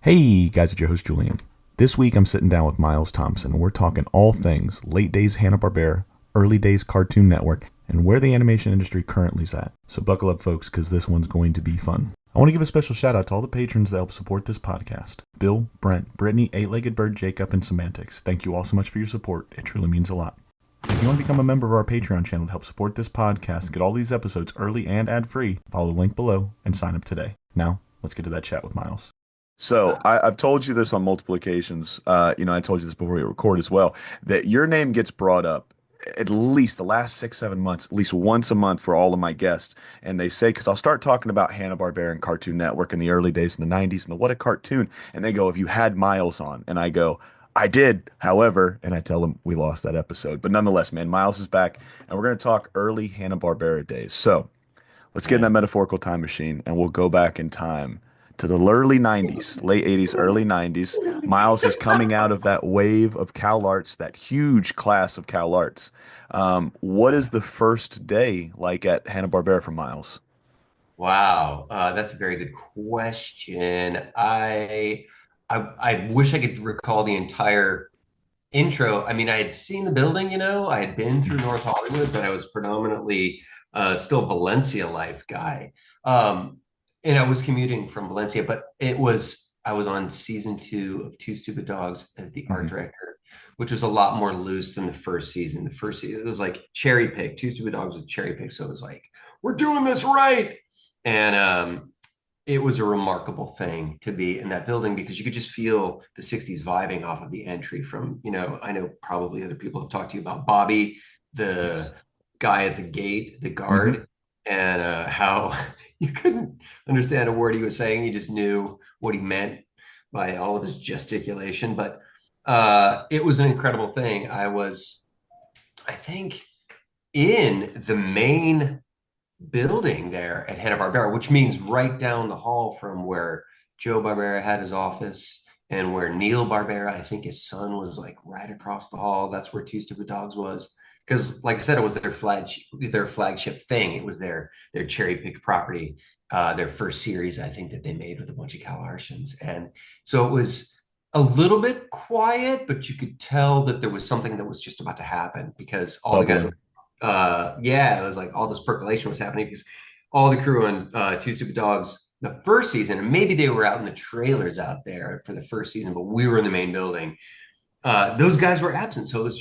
Hey guys, it's your host Julian. This week I'm sitting down with Miles Thompson and we're talking all things late days Hanna Barbera, early days Cartoon Network, and where the animation industry currently is at. So buckle up folks, because this one's going to be fun. I want to give a special shout out to all the patrons that help support this podcast. Bill, Brent, Brittany, Eight-Legged Bird, Jacob, and Semantics. Thank you all so much for your support. It truly means a lot. If you want to become a member of our Patreon channel to help support this podcast, get all these episodes early and ad-free, follow the link below and sign up today. Now, let's get to that chat with Miles. So I've told you this on multiple occasions. I told you this before we record as well, that your name gets brought up at least the last 6, 7 months, at least once a month for all of my guests. And they say, because I'll start talking about Hanna-Barbera and Cartoon Network in the early days in the 90s and the What a Cartoon. And they go, have you had Miles on? And I go, I did, however, and I tell them we lost that episode. But nonetheless, man, Miles is back and we're going to talk early Hanna-Barbera days. So let's get in that metaphorical time machine and we'll go back in time to the early 90s, late 80s, early 90s. Miles is coming out of that wave of Cal Arts, that huge class of Cal Arts. What is the first day like at Hanna-Barbera for Miles? Wow, that's a very good question. I wish I could recall the entire intro. I mean, I had seen the building, I had been through North Hollywood, but I was predominantly still Valencia life guy. And I was commuting from Valencia, but I was on season 2 of Two Stupid Dogs as the art Mhm. director, which was a lot more loose than the first season. The first season, it was like cherry pick. Two Stupid Dogs was cherry pick. So it was like, we're doing this right. And it was a remarkable thing to be in that building because you could just feel the 60s vibing off of the entry from, I know probably other people have talked to you about Bobby, Yes. the guy at the gate, the Hmm. guard, and how you couldn't understand a word he was saying. You just knew what he meant by all of his gesticulation. But it was an incredible thing. I think, in the main building there at Hanna-Barbera, which means right down the hall from where Joe Barbera had his office and where Neil Barbera, I think his son, was like right across the hall. That's where Two Stupid Dogs was. Because, like I said, it was their flagship thing. It was their cherry picked property, their first series, I think, that they made with a bunch of CalArtians, and so it was a little bit quiet, but you could tell that there was something that was just about to happen because all the guys were Bubbling. yeah, it was like all this percolation was happening because all the crew on Two Stupid Dogs the first season, and maybe they were out in the trailers out there for the first season, but we were in the main building. Those guys were absent, so it was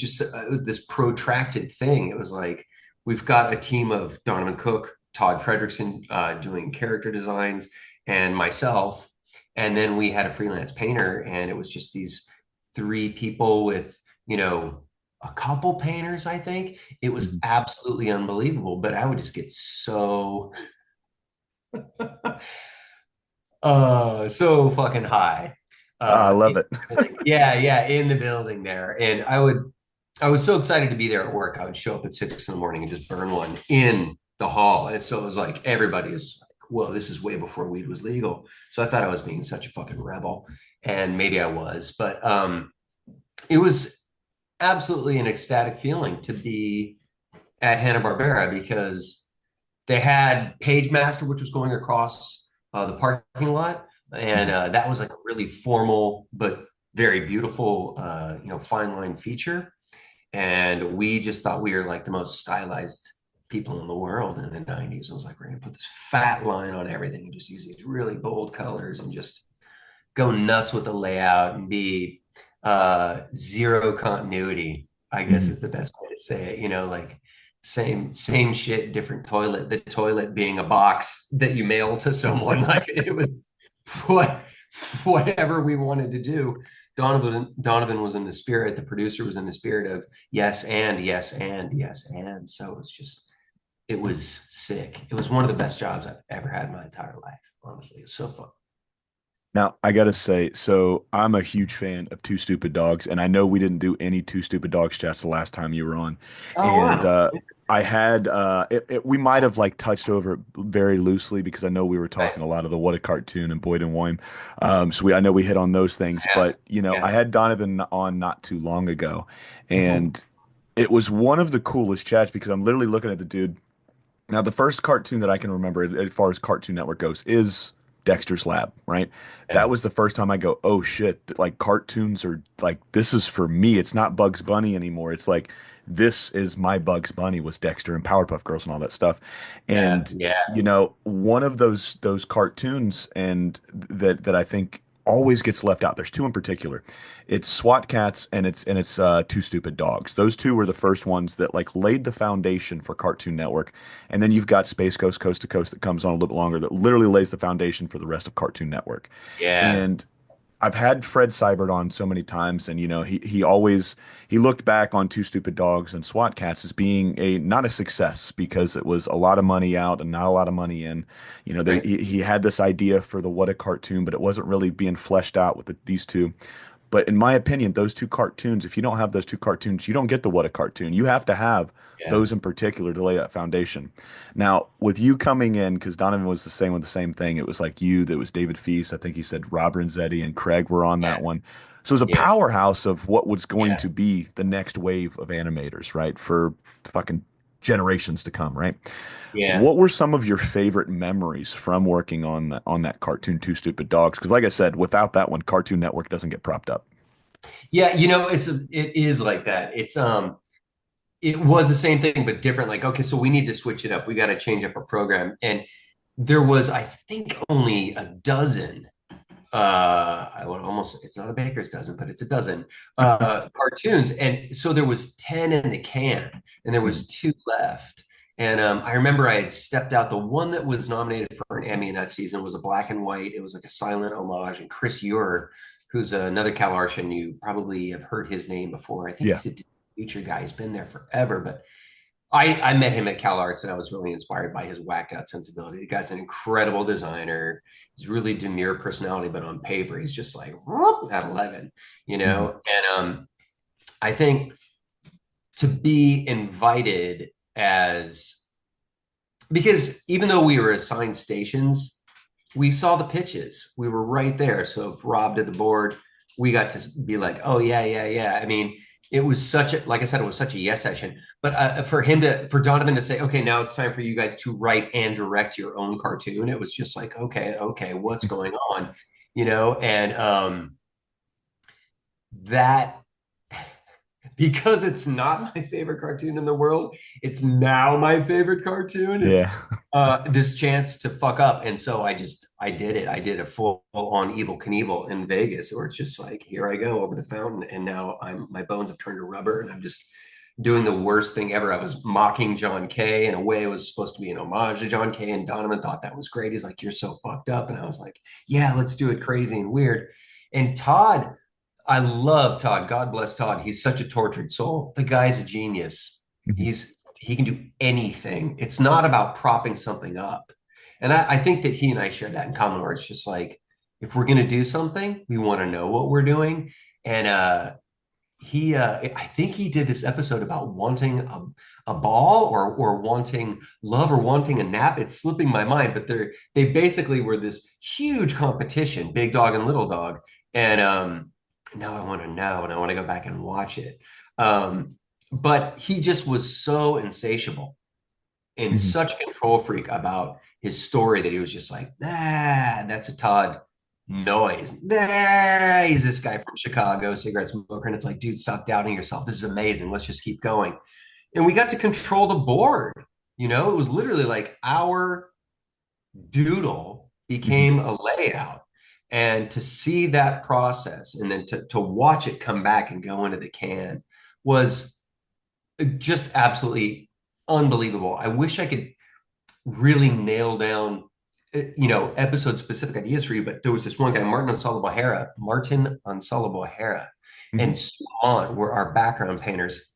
this protracted thing. It was like we've got a team of Donovan Cook, Todd Fredrickson doing character designs, and myself, and then we had a freelance painter, and it was just these three people with a couple painters, I think. It was Mhm. absolutely unbelievable, but I would just get so fucking high. I love In it. the building. Yeah, in the building there. And I was so excited to be there at work. I would show up at 6 in the morning and just burn one in the hall. And so it was like everybody was like, well, this is way before weed was legal. So I thought I was being such a fucking rebel. And maybe I was, but it was absolutely an ecstatic feeling to be at Hanna-Barbera because they had Page Master, which was going across the parking lot, and Mhm. that was like a really formal but very beautiful, fine line feature. And we just thought we were like the most stylized people in the world in the 90s. I was like, we're gonna put this fat line on everything and just use these really bold colors and just go nuts with the layout and be zero continuity, I guess Mhm. is the best way to say it. Like same shit, different toilet. The toilet being a box that you mail to someone. Like it was what whatever we wanted to do. Donovan was in the spirit. The producer was in the spirit of yes and yes and yes and. So it was sick. It was one of the best jobs I've ever had in my entire life. Honestly, it's so fun. Now, I gotta say, so I'm a huge fan of Two Stupid Dogs, and I know we didn't do any Two Stupid Dogs chats the last time you were on. Oh And wow. I had we might have like touched over it very loosely because I know we were Right. talking a lot of the What a Cartoon and Boyd and Wine. So I know we hit on those things, Yeah. but I Yeah. had Donovan on not too long ago, Mhm. and it was one of the coolest chats because I'm literally looking at the dude. Now, the first cartoon that I can remember as far as Cartoon Network goes is Dexter's Lab, right? Yeah. That was the first time I go, oh shit, like cartoons are like, this is for me. It's not Bugs Bunny anymore. It's like, this is my Bugs Bunny was Dexter and Powerpuff Girls and all that stuff. Yeah. And, Yeah. you know, one of those cartoons and that I think always gets left out. There's two in particular. It's SWAT Cats and it's Two Stupid Dogs. Those two were the first ones that like laid the foundation for Cartoon Network. And then you've got Space Ghost Coast to Coast that comes on a little bit longer that literally lays the foundation for the rest of Cartoon Network. Yeah. And I've had Fred Seibert on so many times, and you know, he always he looked back on Two Stupid Dogs and SWAT Cats as being a not a success because it was a lot of money out and not a lot of money in. You know, Right. he had this idea for the What a Cartoon, but it wasn't really being fleshed out with these two. But in my opinion, those two cartoons, if you don't have those two cartoons, you don't get the What a Cartoon. You have to have Yeah. those in particular to lay that foundation. Now, with you coming in, because Donovan was the same with the same thing, it was like you, that was David Feast. I think he said Rob Renzetti and Craig were on Yeah. that one. So it was a Yeah. powerhouse of what was going Yeah. to be the next wave of animators, right? For fucking generations to come, right? Yeah. What were some of your favorite memories from working on that cartoon Two Stupid Dogs? Because like I said, without that one, Cartoon Network doesn't get propped up. Yeah. It is like that. It was the same thing, but different. Like, okay, so we need to switch it up. We got to change up our program. And there was, I think, only a dozen. I would almost, it's not a baker's dozen, but it's a dozen cartoons. And so there was 10 in the can, and there Mhm. was two left. And I remember I had stepped out. The one that was nominated for an Emmy in that season was a black and white. It was like a silent homage. And Chris Ure, who's another Cal Artian, you probably have heard his name before. I think Yeah. he's a feature guy. He's been there forever. But I met him at Cal Arts and I was really inspired by his whacked out sensibility. The guy's an incredible designer. He's really demure personality, but on paper, he's just like whoop, at 11, you Mhm. know? And I think to be invited as, because even though we were assigned stations, we saw the pitches. We were right there. So if Rob did the board, we got to be like, oh yeah, yeah, yeah. I mean, it was such a, like I said, it was such a yes session. But for Donovan to say, okay, now it's time for you guys to write and direct your own cartoon. It was just like, okay, okay, what's going on, you know? And that because it's not my favorite cartoon in the world, it's now my favorite cartoon. It's Yeah. this chance to fuck up. And so I did it. I did a full on Evil Knievel in Vegas, where it's just like, here I go over the fountain. And now my bones have turned to rubber and I'm just doing the worst thing ever. I was mocking John Kay in a way it was supposed to be an homage to John Kay. And Donovan thought that was great. He's like, you're so fucked up. And I was like, yeah, let's do it crazy and weird. And Todd, I love Todd. God bless Todd. He's such a tortured soul. The guy's a genius. Mhm. He can do anything. It's not about propping something up. And I think that he and I share that in common, where it's just like, if we're gonna do something, we want to know what we're doing. And I think he did this episode about wanting a ball or wanting love or wanting a nap. It's slipping my mind, but they basically were this huge competition, big dog and little dog. And now I want to know and I want to go back and watch it. But he just was so insatiable and Mhm. such a control freak about his story that he was just like, nah, that's a Todd noise. Nah, he's this guy from Chicago, cigarette smoker. And it's like, dude, stop doubting yourself. This is amazing. Let's just keep going. And we got to control the board. You know, it was literally like our doodle Mhm. became a layout. And to see that process and then to watch it come back and go into the can was just absolutely unbelievable. I wish I could really nail down episode specific ideas for you, but there was this one guy, Martin Ansala Mhm. and Sumant were our background painters.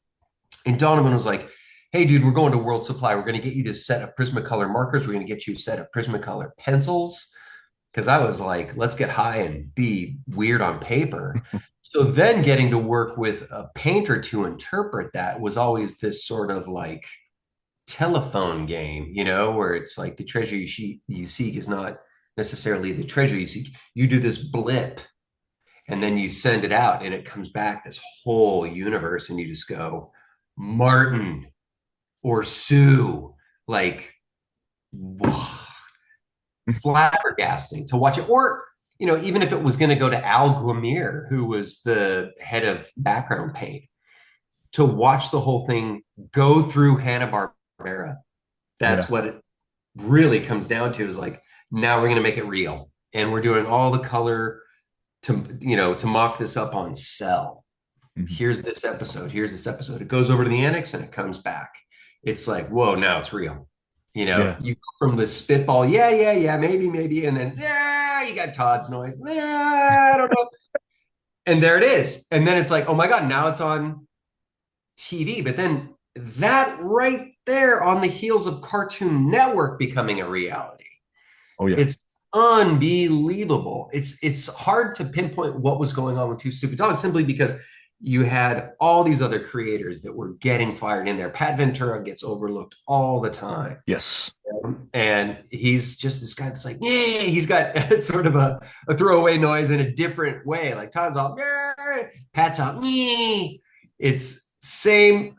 And Donovan was like, hey dude, we're going to World Supply, we're going to get you this set of Prismacolor markers, we're going to get you a set of Prismacolor pencils, because I was like, let's get high and be weird on paper. So then getting to work with a painter to interpret that was always this sort of like telephone game, where it's like the treasure you seek is not necessarily the treasure you seek. You do this blip and then you send it out and it comes back this whole universe and you just go, Martin or Sue, like, flabbergasting to watch it. Or, even if it was going to go to Al Guamir, who was the head of background paint, to watch the whole thing go through Hanna-Barbera. That's Yeah. what it really comes down to, is like, now we're going to make it real. And we're doing all the color to mock this up on cell. Mhm. Here's this episode. Here's this episode. It goes over to the annex and it comes back. It's like, whoa, now it's real. Yeah. You go from the spitball, yeah, yeah, yeah, maybe, maybe, and then yeah, you got Todd's noise. Yeah, I don't know. And there it is. And then it's like, oh my God, now it's on TV. But then that right there on the heels of Cartoon Network becoming a reality. Oh yeah. It's unbelievable. It's hard to pinpoint what was going on with Two Stupid Dogs, simply because you had all these other creators that were getting fired in there. Pat Ventura gets overlooked all the time. Yes. And he's just this guy that's like, yeah, he's got sort of a throwaway noise in a different way. Like Todd's all, yeah, Pat's all, yeah. It's same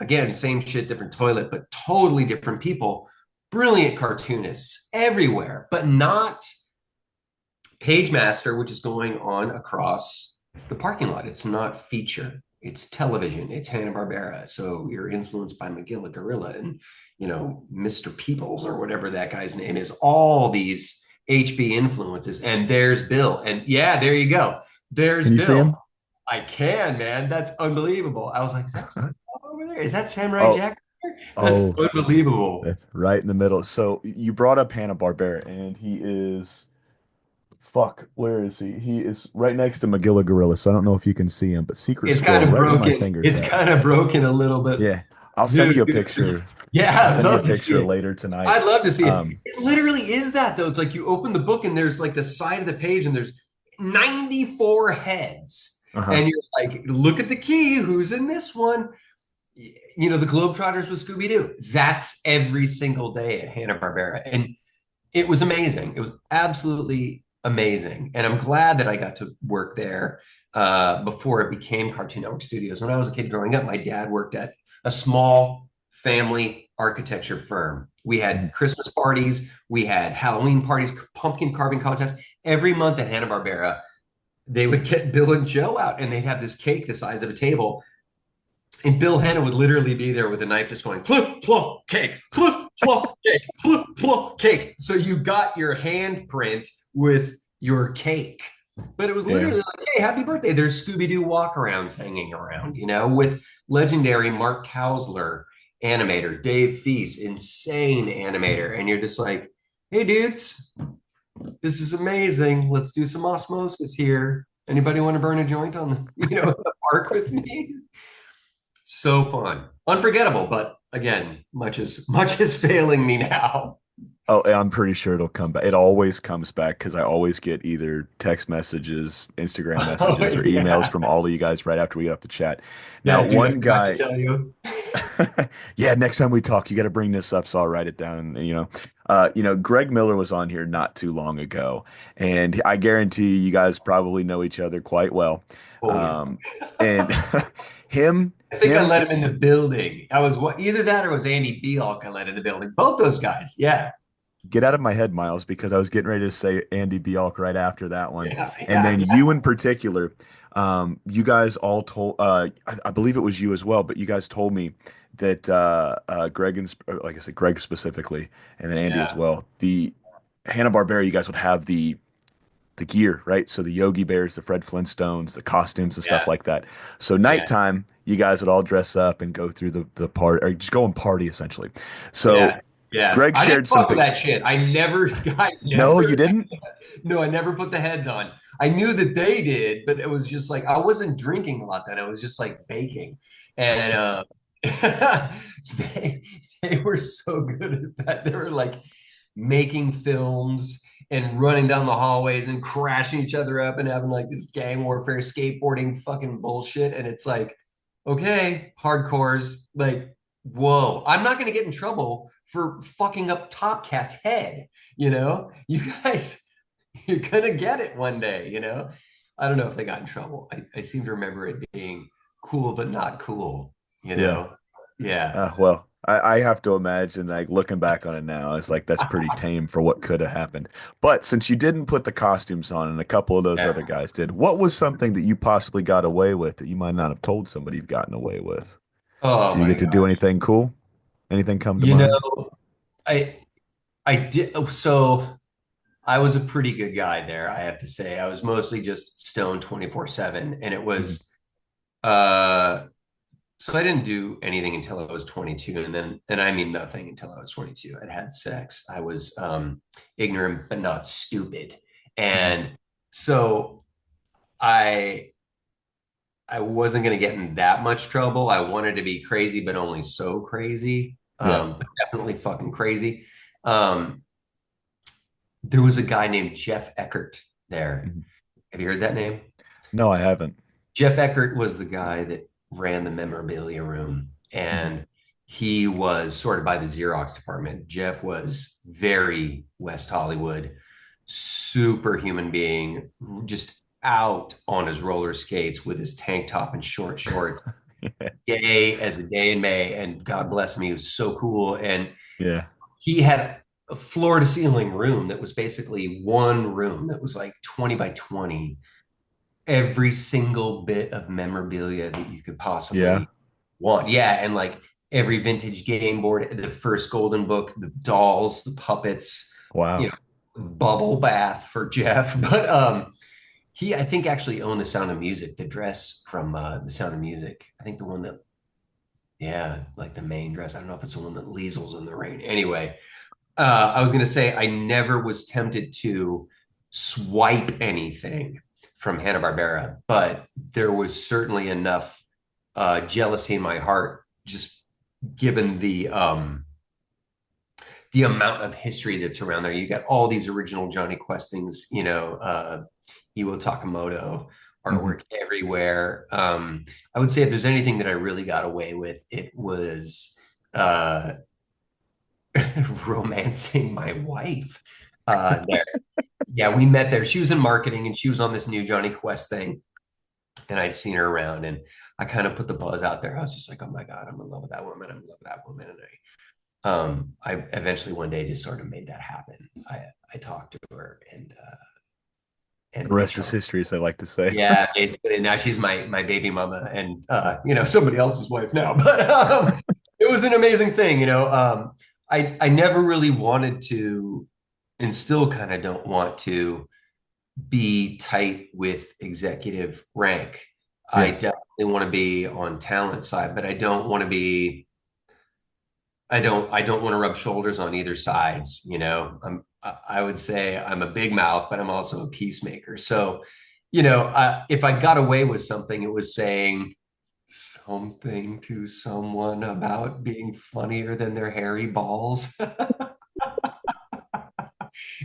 shit, different toilet, but totally different people. Brilliant cartoonists everywhere, but not Page Master, which is going on across the parking lot. It's not feature. It's television. It's Hanna-Barbera. So you're influenced by Magilla Gorilla and, Mr. Peoples or whatever that guy's name is. All these HB influences. And there's Bill. And yeah, there you go. There's Can you see Bill. him? I can, man. That's unbelievable. I was like, is that over there? Is that Samurai Oh, Jack? That's oh, unbelievable. that's right in the middle. So you brought up Hanna-Barbera, and he is, fuck, where is he? He is right next to Magilla Gorilla, so I don't know if you can see him, but Secret It's kind Squirrel, of right where my broken. finger's It's at. kind of broken a little bit. Yeah, I'll send you a Dude. picture. Yeah, I'll I'd send you a love to see picture it. later tonight. I'd love to see it. Um, It literally is that, though. It's like you open the book and there's like the side of the page and there's 94 heads. uh-huh. And you're like, look at the key. Who's in this one? The Globetrotters with Scooby-Doo. That's every single day at Hanna-Barbera. And it was amazing. It was absolutely amazing. And I'm glad that I got to work there before it became Cartoon Network Studios. When I was a kid growing up, my dad worked at a small family architecture firm. We Mhm. had Christmas parties, we had Halloween parties, pumpkin carving contests. Every month at Hanna-Barbera, they would get Bill and Joe out and they'd have this cake the size of a table. And Bill Hanna would literally be there with a knife just going, flip, plop, cake, flip, plop, cake, flip, plop, cake. So you got your handprint with your cake. But it was Yeah. literally like, hey, happy birthday. There's Scooby-Doo walkarounds hanging around, with legendary Mark Kausler, animator, Dave Feast, insane animator. And you're just like, hey, dudes, this is amazing. Let's do some osmosis here. Anybody want to burn a joint on the park with me? So fun, unforgettable. But again, much is failing me now. Oh, I'm pretty sure it'll come back. It always comes back because I always get either text messages, Instagram Oh messages, or emails yeah, from all of you guys right after we get off the chat. Now, yeah, dude. I one forgot to guy, tell you. yeah, next time we talk, you got to bring this up, so I'll write it down. Greg Miller was on here not too long ago, and I guarantee you guys probably know each other quite well. Oh yeah. Um, and him, I think I him, let him in the building. I was either that or it was Andy Bialk I let in the building. Both those guys. Yeah. get out of my head, Miles, because I was getting ready to say Andy Bialk right after that one, Yeah. and Yeah. then Yeah. you in particular. You guys all told, I believe it was you as well, but you guys told me that Greg and like I said, Greg specifically, and then Andy as Yeah. well. The Hanna-Barbera, you guys would have the gear, right? So the Yogi Bears, the Fred Flintstones, the costumes and stuff Yeah. like that. So Yeah. nighttime, you guys would all dress up and go through the part or just go and party essentially. So Yeah. Yeah. Greg I didn't shared some fuck with pictures. that shit. I No, you never, didn't? no, I never put the heads on. I knew that they did, but it was just like I wasn't drinking a lot then. I was just like baking. And they they were so good at that. They were like making films and running down the hallways and crashing each other up and having like this gang warfare skateboarding fucking bullshit. And it's like, okay, hardcores, like, whoa, I'm not gonna get in trouble for fucking up Top Cat's head, You guys, you're gonna get it one day. I don't know if they got in trouble. I seem to remember it being cool but not cool, you Yeah. know? Yeah. Well, I have to imagine, like looking back on it now, it's like that's pretty tame for what could have happened. But since you didn't put the costumes on and a couple of those other Yeah. guys did, what was something that you possibly got away with that you might not have told somebody you've gotten away with? Oh Did you my get to do gosh. anything cool? Anything come to You mind? know, I did so I was a pretty good guy there, I have to say. I was mostly just stoned 24/7 and it Mhm. was uh so I didn't do anything until I was 22 and I mean nothing until I was 22. I'd had sex. I was ignorant but not stupid. Mhm. And so I I wasn't going to get in that much trouble. I wanted to be crazy, but only so crazy. Yeah. But definitely fucking crazy. Um, there was a guy named Jeff Eckert there. Mhm. Have you heard that name? No, I haven't. Jeff Eckert was the guy that ran the memorabilia room, Mhm. and he was sorted by the Xerox department. Jeff was very West Hollywood, super human being, just out on his roller skates with his tank top and short shorts, gay as a day in May. And God bless him, he was so cool. And Yeah. he had a floor to ceiling room that was basically one room that was like 20 by 20, every single bit of memorabilia that you could Yeah. possibly want. Yeah, and like every vintage game board, the first Golden Book, the dolls, the puppets, you Wow. know, bubble bath for Jeff. But he, I think, actually owned the Sound of Music, the dress from the Sound of Music. I think the one that, yeah, like the main dress. I don't know if it's the one that Liesel's in the rain. Anyway, I was going to say I never was tempted to swipe anything from Hanna Barbera, but there was certainly enough jealousy in my heart, just given the amount of history that's around there. You got all these original Johnny Quest things, Iwo Takamoto Mhm. artwork everywhere. I would say if there's anything that I really got away with, it was uh, romancing my wife there. Yeah, we met there. She was in marketing and she was on this new Johnny Quest thing. And I'd seen her around and I kind of put the buzz out there. I was just like, oh my God, I'm in love with that woman. I'm in love with that woman. And I eventually one day just sort of made that happen. I talked to her The and we rest is chunked. history, as they like to say. Yeah, basically. Now she's my baby mama and somebody else's wife now. But it was an amazing thing. I never really wanted to, and still kind of don't want to be tight with executive rank. I Yeah. definitely want to be on talent side, but I don't want to be I don't want to rub shoulders on either sides, I would say I'm a big mouth, but I'm also a peacemaker. So, if I got away with something, it was saying something to someone about being funnier than their hairy balls.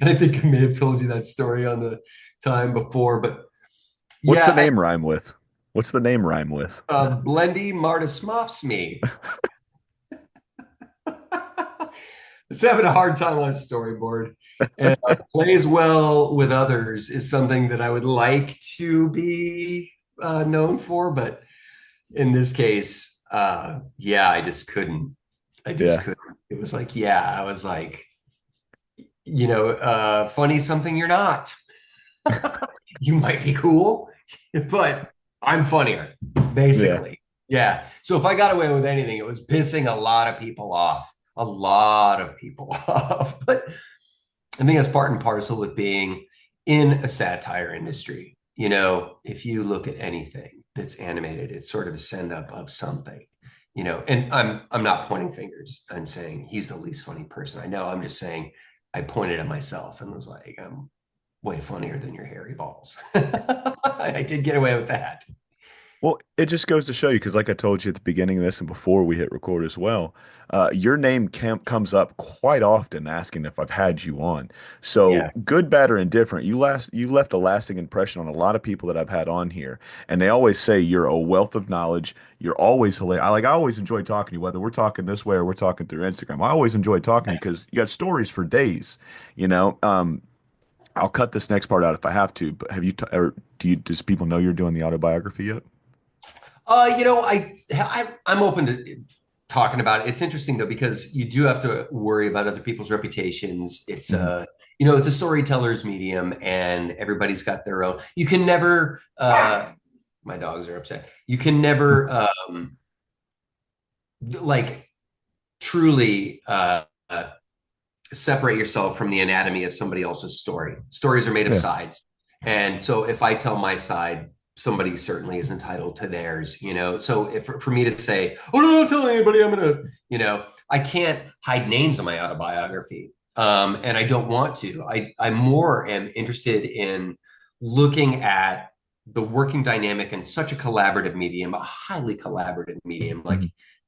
And I think I may have told you that story on the time before, but What's the yeah, name rhyme with? What's the name rhyme with? Blendy Martis Muffs me. It's having a hard time on a storyboard. And plays well with others is something that I would like to be known for, but in this case, yeah, I just couldn't. I just Yeah. couldn't. It was like, yeah, I was like, funny something you're not. You might be cool, but I'm funnier, Yeah. basically. Yeah. So if I got away with anything, it was pissing a lot of people off, a lot of people off. But I think that's part and parcel with being in a satire industry. If you look at anything that's animated, it's sort of a send up of something. And I'm not pointing fingers. I'm saying he's the least funny person I know. I'm just saying I pointed at myself and was like, I'm way funnier than your hairy balls. I did get away with that. Well, it just goes to show you, because like I told you at the beginning of this and before we hit record as well, your name comes up quite often asking if I've had you on. So Yeah. good, bad, or indifferent, you left a lasting impression on a lot of people that I've had on here, and they always say you're a wealth of knowledge. You're always hilarious. I always enjoy talking to you, whether we're talking this way or we're talking through Instagram. I always enjoy talking to you because you got stories for days. You know, I'll cut this next part out if I have to. But have you, or does people know you're doing the autobiography yet? I'm open to. talking about it. It's interesting though, because you do have to worry about other people's reputations. It's Mhm. it's a storyteller's medium and everybody's got their own. You can never my dogs are upset. You can never like truly separate yourself from the anatomy of somebody else's story. Stories are made of Yeah. sides. And so if I tell my side, somebody certainly is entitled to theirs, So if for me to say, oh, no, don't tell anybody, I'm going to, I can't hide names in my autobiography. And I don't want to. I more am interested in looking at the working dynamic in such a collaborative medium, a highly collaborative medium. Mhm. Like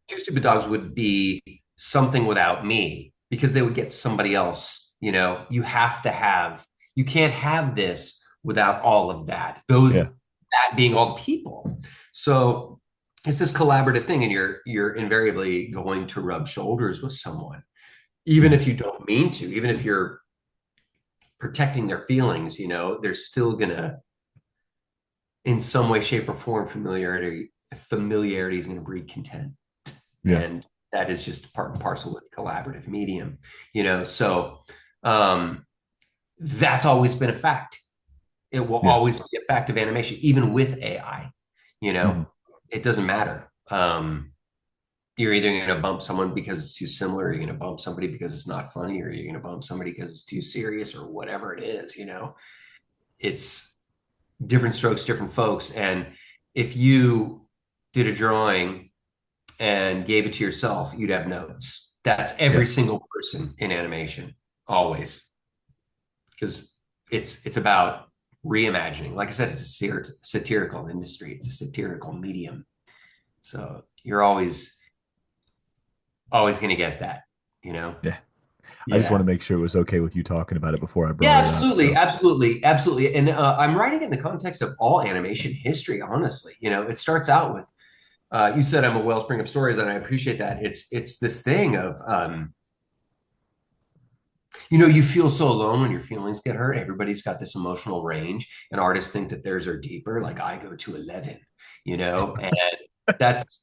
Two Stupid Dogs would be something without me because they would get somebody else. You can't have this without all of that. Yeah. That being all the people. So it's this collaborative thing, and you're invariably going to rub shoulders with someone, even Mhm. if you don't mean to, even if you're protecting their feelings, they're still gonna, in some way, shape, or form, familiarity is gonna breed content. Yeah. And that is just part and parcel with collaborative medium, so um that's always been a fact. It will Yeah. always be a fact of animation, even with AI. You know, Mhm. it doesn't matter. You're either going to bump someone because it's too similar, or you're going to bump somebody because it's not funny, or you're going to bump somebody because it's too serious, or whatever it is. It's different strokes, different folks. And if you did a drawing and gave it to yourself, you'd have notes. That's every Yeah. single person in animation, always, because it's about reimagining. Like I said, it's a satirical industry. It's a satirical medium. So you're always going to get that, you know? Yeah. I just want Yeah. to make sure it was okay with you talking about it before I Yeah, brought it up. absolutely, So absolutely, absolutely. And I'm writing it in the context of all animation history. Honestly, it starts out with you said I'm a wellspring of stories, and I appreciate that. It's this thing of you feel so alone when your feelings get hurt. Everybody's got this emotional range, and artists think that theirs are deeper. Like I go to 11, and that's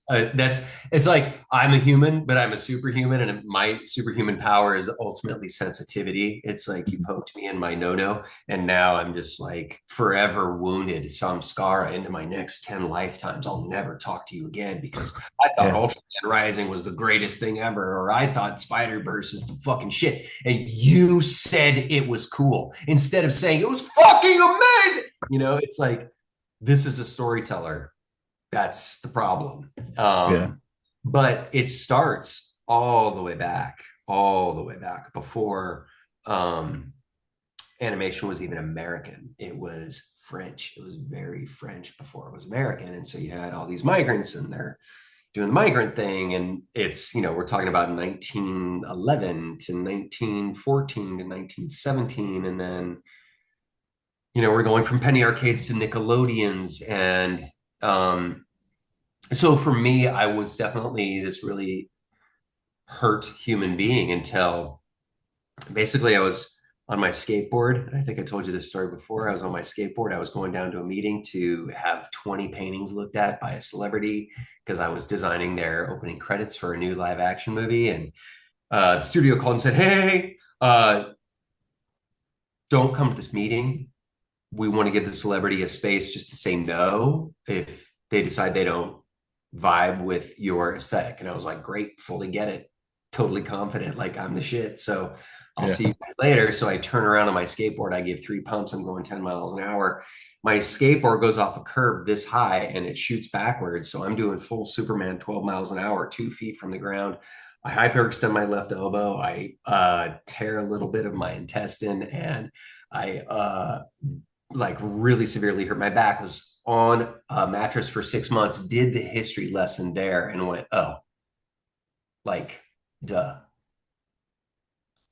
it's like I'm a human, but I'm a superhuman, and my superhuman power is ultimately sensitivity. It's like you poked me in my no-no, and now I'm just like forever wounded, samskara into my next 10 lifetimes. I'll never talk to you again because I thought yeah. Ultraman Rising was the greatest thing ever, or I thought Spider-Verse is the fucking shit. And you said it was cool instead of saying it was fucking amazing. It's like this is a storyteller. That's the problem. Yeah. But it starts all the way back before um, animation was even American. It was French. It was very French before it was American. And so you had all these migrants and they're doing the migrant thing. And it's, we're talking about 1911 to 1914 to 1917. And then, we're going from penny arcades to Nickelodeons. And so for me, I was definitely this really hurt human being until basically I was on my skateboard. And I think I told you this story before. I was on my skateboard. I was going down to a meeting to have 20 paintings looked at by a celebrity because I was designing their opening credits for a new live action movie. And the studio called and said, hey, don't come to this meeting. We want to give the celebrity a space just to say no if they decide they don't vibe with your aesthetic. And I was like, great, fully get it. Totally confident, like I'm the shit. So I'll Yeah. see you guys later. So I turn around on my skateboard. I give 3 pumps. I'm going 10 miles an hour. My skateboard goes off a curb this high and it shoots backwards. So I'm doing full Superman 12 miles an hour, 2 feet from the ground. I hyperextend my left elbow. I tear a little bit of my intestine and I like really severely hurt my back, was on a mattress for 6 months, did the history lesson there and went, oh, like, duh.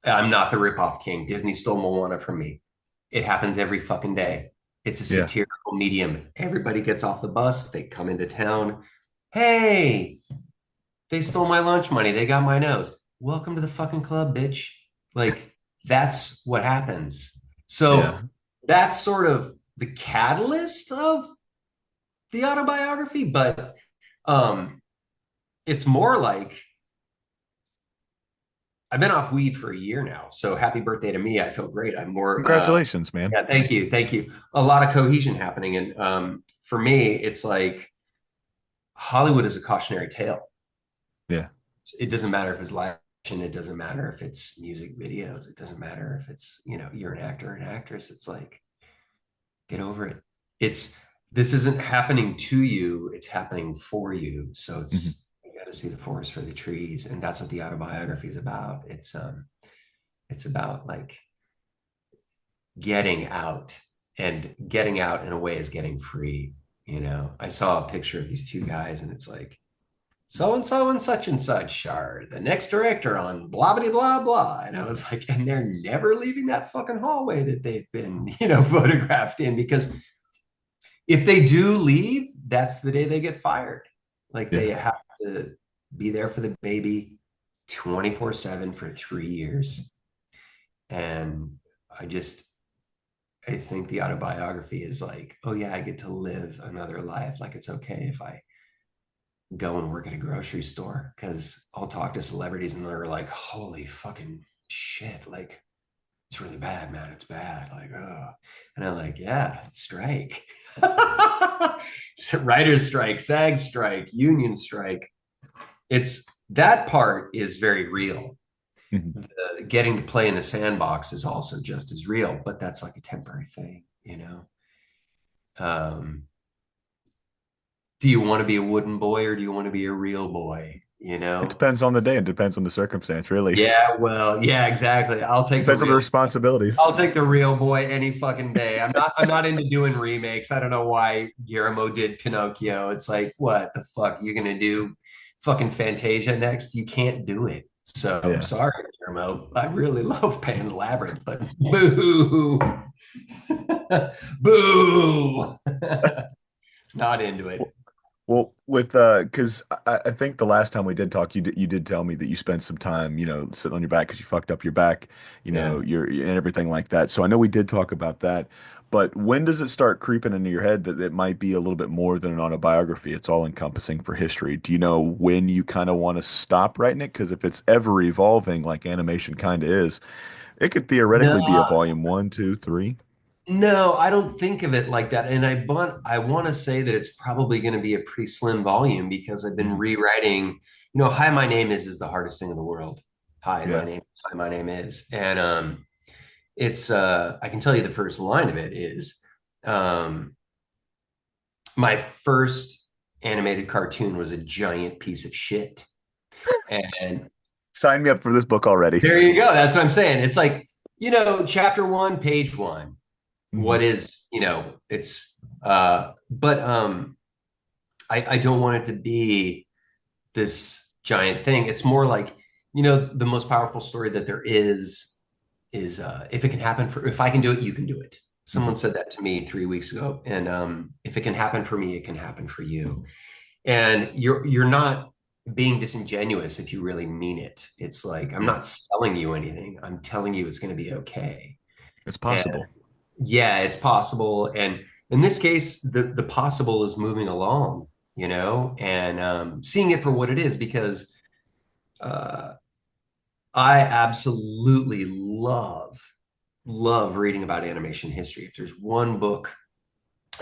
I'm not the ripoff king. Disney stole Moana from me. It happens every fucking day. It's a Yeah. satirical medium. Everybody gets off the bus. They come into town. Hey, they stole my lunch money. They got my nose. Welcome to the fucking club, bitch. Like, that's what happens. Yeah. So that's sort of the catalyst of the autobiography, but um, it's more like I've been off weed for a year now. So happy birthday to me. I feel great. I'm more, Congratulations, man. yeah, thank you. Thank you. A lot of cohesion happening. And for me, it's like Hollywood is a cautionary tale. Yeah. It doesn't matter if it's live action, it doesn't matter if it's music videos, it doesn't matter if it's, you're an actor or an actress. It's like, get over it. It's this isn't happening to you, it's happening for you. So Mhm. it's you got to see the forest for the trees. And that's what the autobiography is about. It's about like getting out, and getting out in a way is getting free. I saw a picture of these two guys and it's like, so and such are the next director on blah blah blah blah. And I was like, and they're never leaving that fucking hallway that they've been, photographed in, because if they do leave, that's the day they get fired. Like Yeah. they have to be there for the baby 24/7 for 3 years. And I just, I think the autobiography is like, oh yeah, I get to live another life. Like it's okay if I go and work at a grocery store, because I'll talk to celebrities and they're like, holy fucking shit. Like it's really bad, man. It's bad. Like, oh. And I'm like, yeah, strike. Writer's strike, SAG strike, union strike. It's that part is very real. Mhm. Getting to play in the sandbox is also just as real, but that's like a temporary thing, Um, do you want to be a wooden boy or do you want to be a real boy? It depends on the day. It depends on the circumstance, really. Yeah, well, yeah, exactly. I'll take the Depends on the real responsibilities. I'll take the real boy any fucking day. I'm not into doing remakes. I don't know why Guillermo did Pinocchio. It's like, what the fuck? You're gonna do fucking Fantasia next? You can't do it. So I'm Yeah. sorry, Guillermo. I really love Pan's Labyrinth, but boo. Boo. Not into it. Well, with because I think the last time we did talk, you did tell me that you spent some time, sitting on your back because you fucked up your back, Yeah. your and everything like that. So I know we did talk about that, but when does it start creeping into your head that it might be a little bit more than an autobiography? It's all encompassing for history. Do you know when you kind of want to stop writing it? Because if it's ever evolving, like animation kind of is, it could theoretically be a No, volume one, two, three. no, I don't think of it like that. And I want to say that it's probably going to be a pretty slim volume because I've been Mhm. rewriting, Hi, my name is the hardest thing in the world. Yeah. Hi, my name is. And it's I can tell you the first line of it is um my first animated cartoon was a giant piece of shit. And Sign me up for this book already. there you go. That's what I'm saying. It's like, chapter one, page one. Mhm. What is, it's but I don't want it to be this giant thing. It's more like, the most powerful story that there is if it can happen if I can do it, you can do it. Mhm. Someone said that to me 3 weeks ago. And if it can happen for me, it can happen for you. And you're not being disingenuous if you really mean it. It's like, I'm Yeah. not selling you anything. I'm telling you it's going to be okay. It's And possible. yeah, it's possible. And in this case, the possible is moving along, and seeing it for what it is, because uh, I absolutely love reading about animation history. If there's one book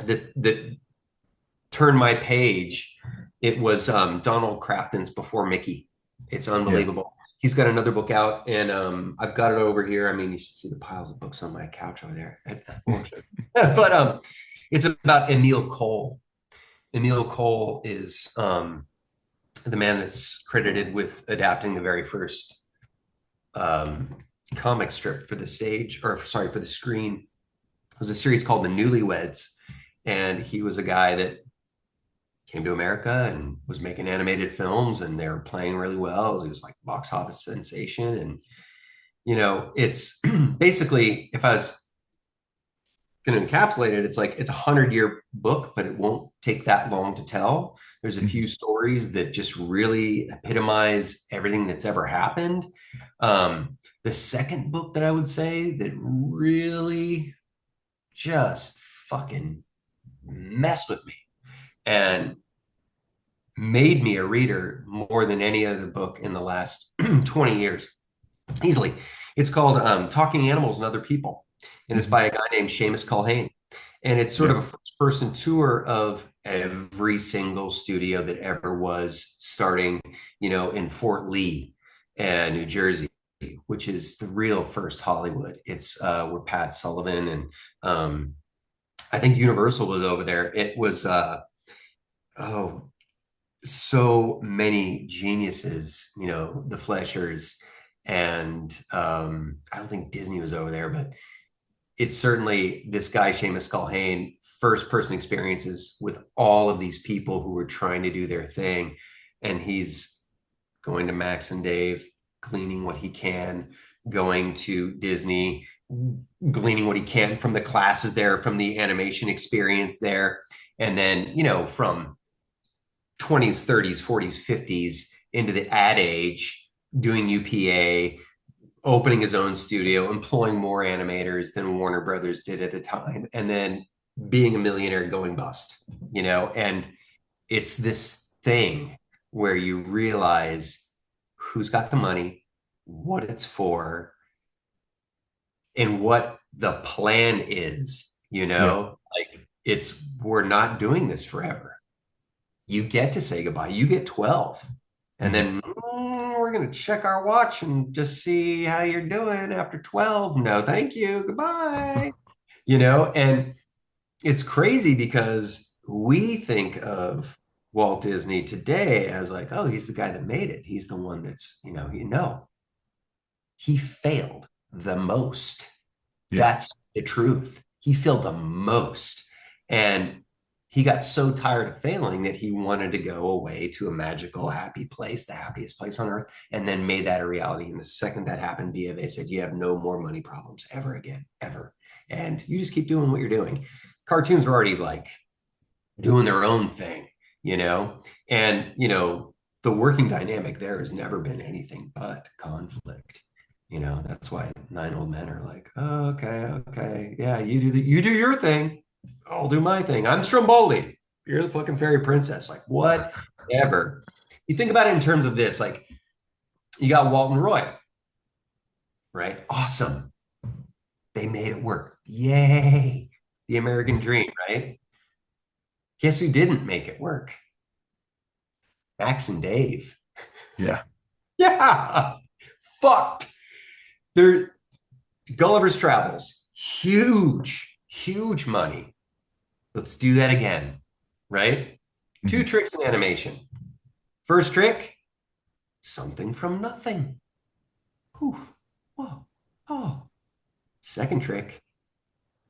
that turned my page, it was Donald Crafton's Before Mickey. It's Yeah. unbelievable. He's got another book out, and I've got it over here. I mean, you should see the piles of books on my couch over there. But it's about Emile Cole. Emile Cole is the man that's credited with adapting the very first um, comic strip for the stage, or sorry, for the screen. It was a series called The Newlyweds, and he was a guy that came to America and was making animated films, and they were playing really well. He was like box office sensation, and it's basically, if I was going to encapsulate it, it's like it's 100-year book, but it won't take that long to tell. There's a Mhm. few stories that just really epitomize everything that's ever happened. The second book that I would say that really just fucking messed with me and made me a reader more than any other book in the last 20 years easily. It's called Talking Animals and Other People, and it's Hmm. by a guy named Seamus Culhane. And it's sort Yeah. of a first person tour of every single studio that ever was, starting, in Fort Lee, New Jersey, which is the real first Hollywood. It's where Pat Sullivan and I think Universal was over there. It was, oh, so many geniuses, the Fleshers. And I don't think Disney was over there, but it's certainly this guy, Seamus Culhane, first person experiences with all of these people who were trying to do their thing. And he's going to Max and Dave, gleaning what he can, going to Disney, gleaning what he can from the classes there, from the animation experience there. And then, from 20s, 30s, 40s, 50s into the ad age, doing UPA, opening his own studio, employing more animators than Warner Brothers did at the time, and then being a millionaire going bust, and it's this thing where you realize who's got the money, what it's for, and what the plan is, Yeah. like we're not doing this forever. You get to say goodbye. You get 12. And Hmm. then we're going to check our watch and just see how you're doing after 12. No, thank you. Goodbye. And it's crazy because we think of Walt Disney today as like, oh, he's the guy that made it. He's the one that's, he failed the most. Yeah. That's the truth. He failed the most. And he got so tired of failing that he wanted to go away to a magical, happy place, the happiest place on earth, and then made that a reality. And the second that happened, they said, you have no more money problems ever again, ever. And you just keep doing what you're doing. Cartoons were already like doing their own thing, you know? And, the working dynamic there has never been anything but conflict. That's why nine old men are like, oh, okay, okay, yeah, you do your thing, I'll do my thing. I'm Stromboli, you're the fucking fairy princess, like whatever. You think about it in terms of this, like you got Walt and Roy, right? Awesome, they made it work, yay, the American dream, right? Guess who didn't make it work? Max and Dave. Yeah. Yeah, fucked. They're Gulliver's Travels, huge, huge money. Let's do that again, right? Two Hmm. tricks in animation. First trick, something from nothing. Poof. Whoa. Oh. Second trick,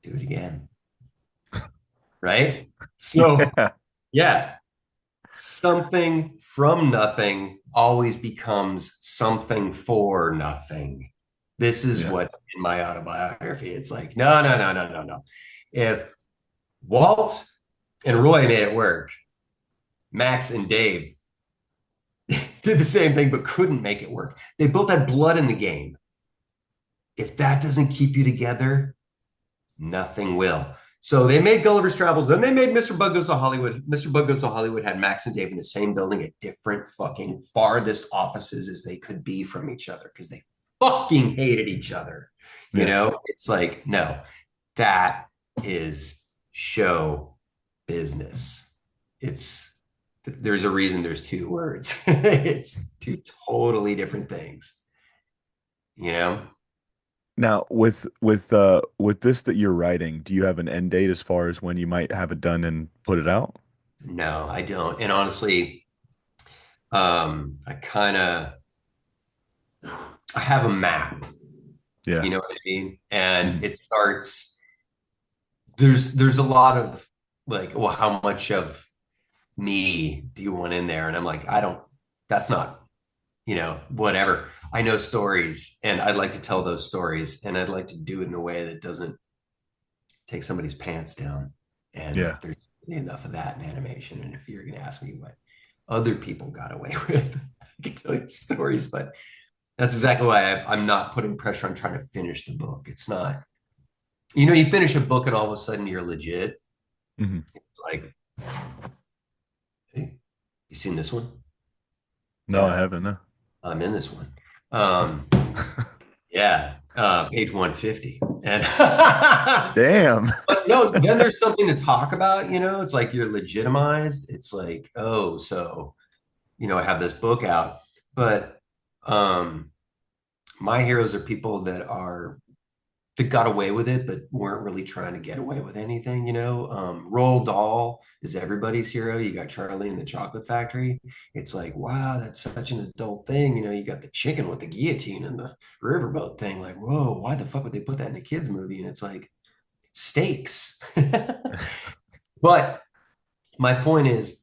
do it again. Right? So, Yeah. yeah, something from nothing always becomes something for nothing. This is Yeah. what's in my autobiography. It's like, no, no, no, no, no, no. If Walt and Roy made it work, Max and Dave did the same thing but couldn't make it work. They both had blood in the game. If that doesn't keep you together, nothing will. So they made Gulliver's Travels, then they made Mr. Bug Goes to Hollywood. Mr. Bug Goes to Hollywood had Max and Dave in the same building at different fucking farthest offices as they could be from each other because they fucking hated each other. Yeah. It's like, no, that is show business. It's there's a reason there's two words. It's two totally different things, you know? Now, with this that you're writing, do you have an end date as far as when you might have it done and put it out? No, I don't. And honestly, I kind of I have a map, Yeah. you know what I mean? And Hmm. it starts there's a lot of like, well, how much of me do you want in there? And I'm like, I don't, that's not, whatever. I know stories and I'd like to tell those stories and I'd like to do it in a way that doesn't take somebody's pants down. And Yeah. there's enough of that in animation. And if you're going to ask me what other people got away with, I can tell you stories, but that's exactly why I'm not putting pressure on trying to finish the book. It's not, you finish a book and all of a sudden you're legit. Hmm. It's like, hey, you seen this one? No, I Yeah, haven't. No. I'm in this one. Um, Yeah, page 150. And Damn. but no, then there's something to talk about, it's like you're legitimized. It's like, oh, so, I have this book out. But um my heroes are people that got away with it, but weren't really trying to get away with anything, Roald Dahl is everybody's hero. You got Charlie and the Chocolate Factory. It's like, wow, that's such an adult thing. You got the chicken with the guillotine and the riverboat thing. Like, whoa, why the fuck would they put that in a kid's movie? And it's like stakes. But my point is,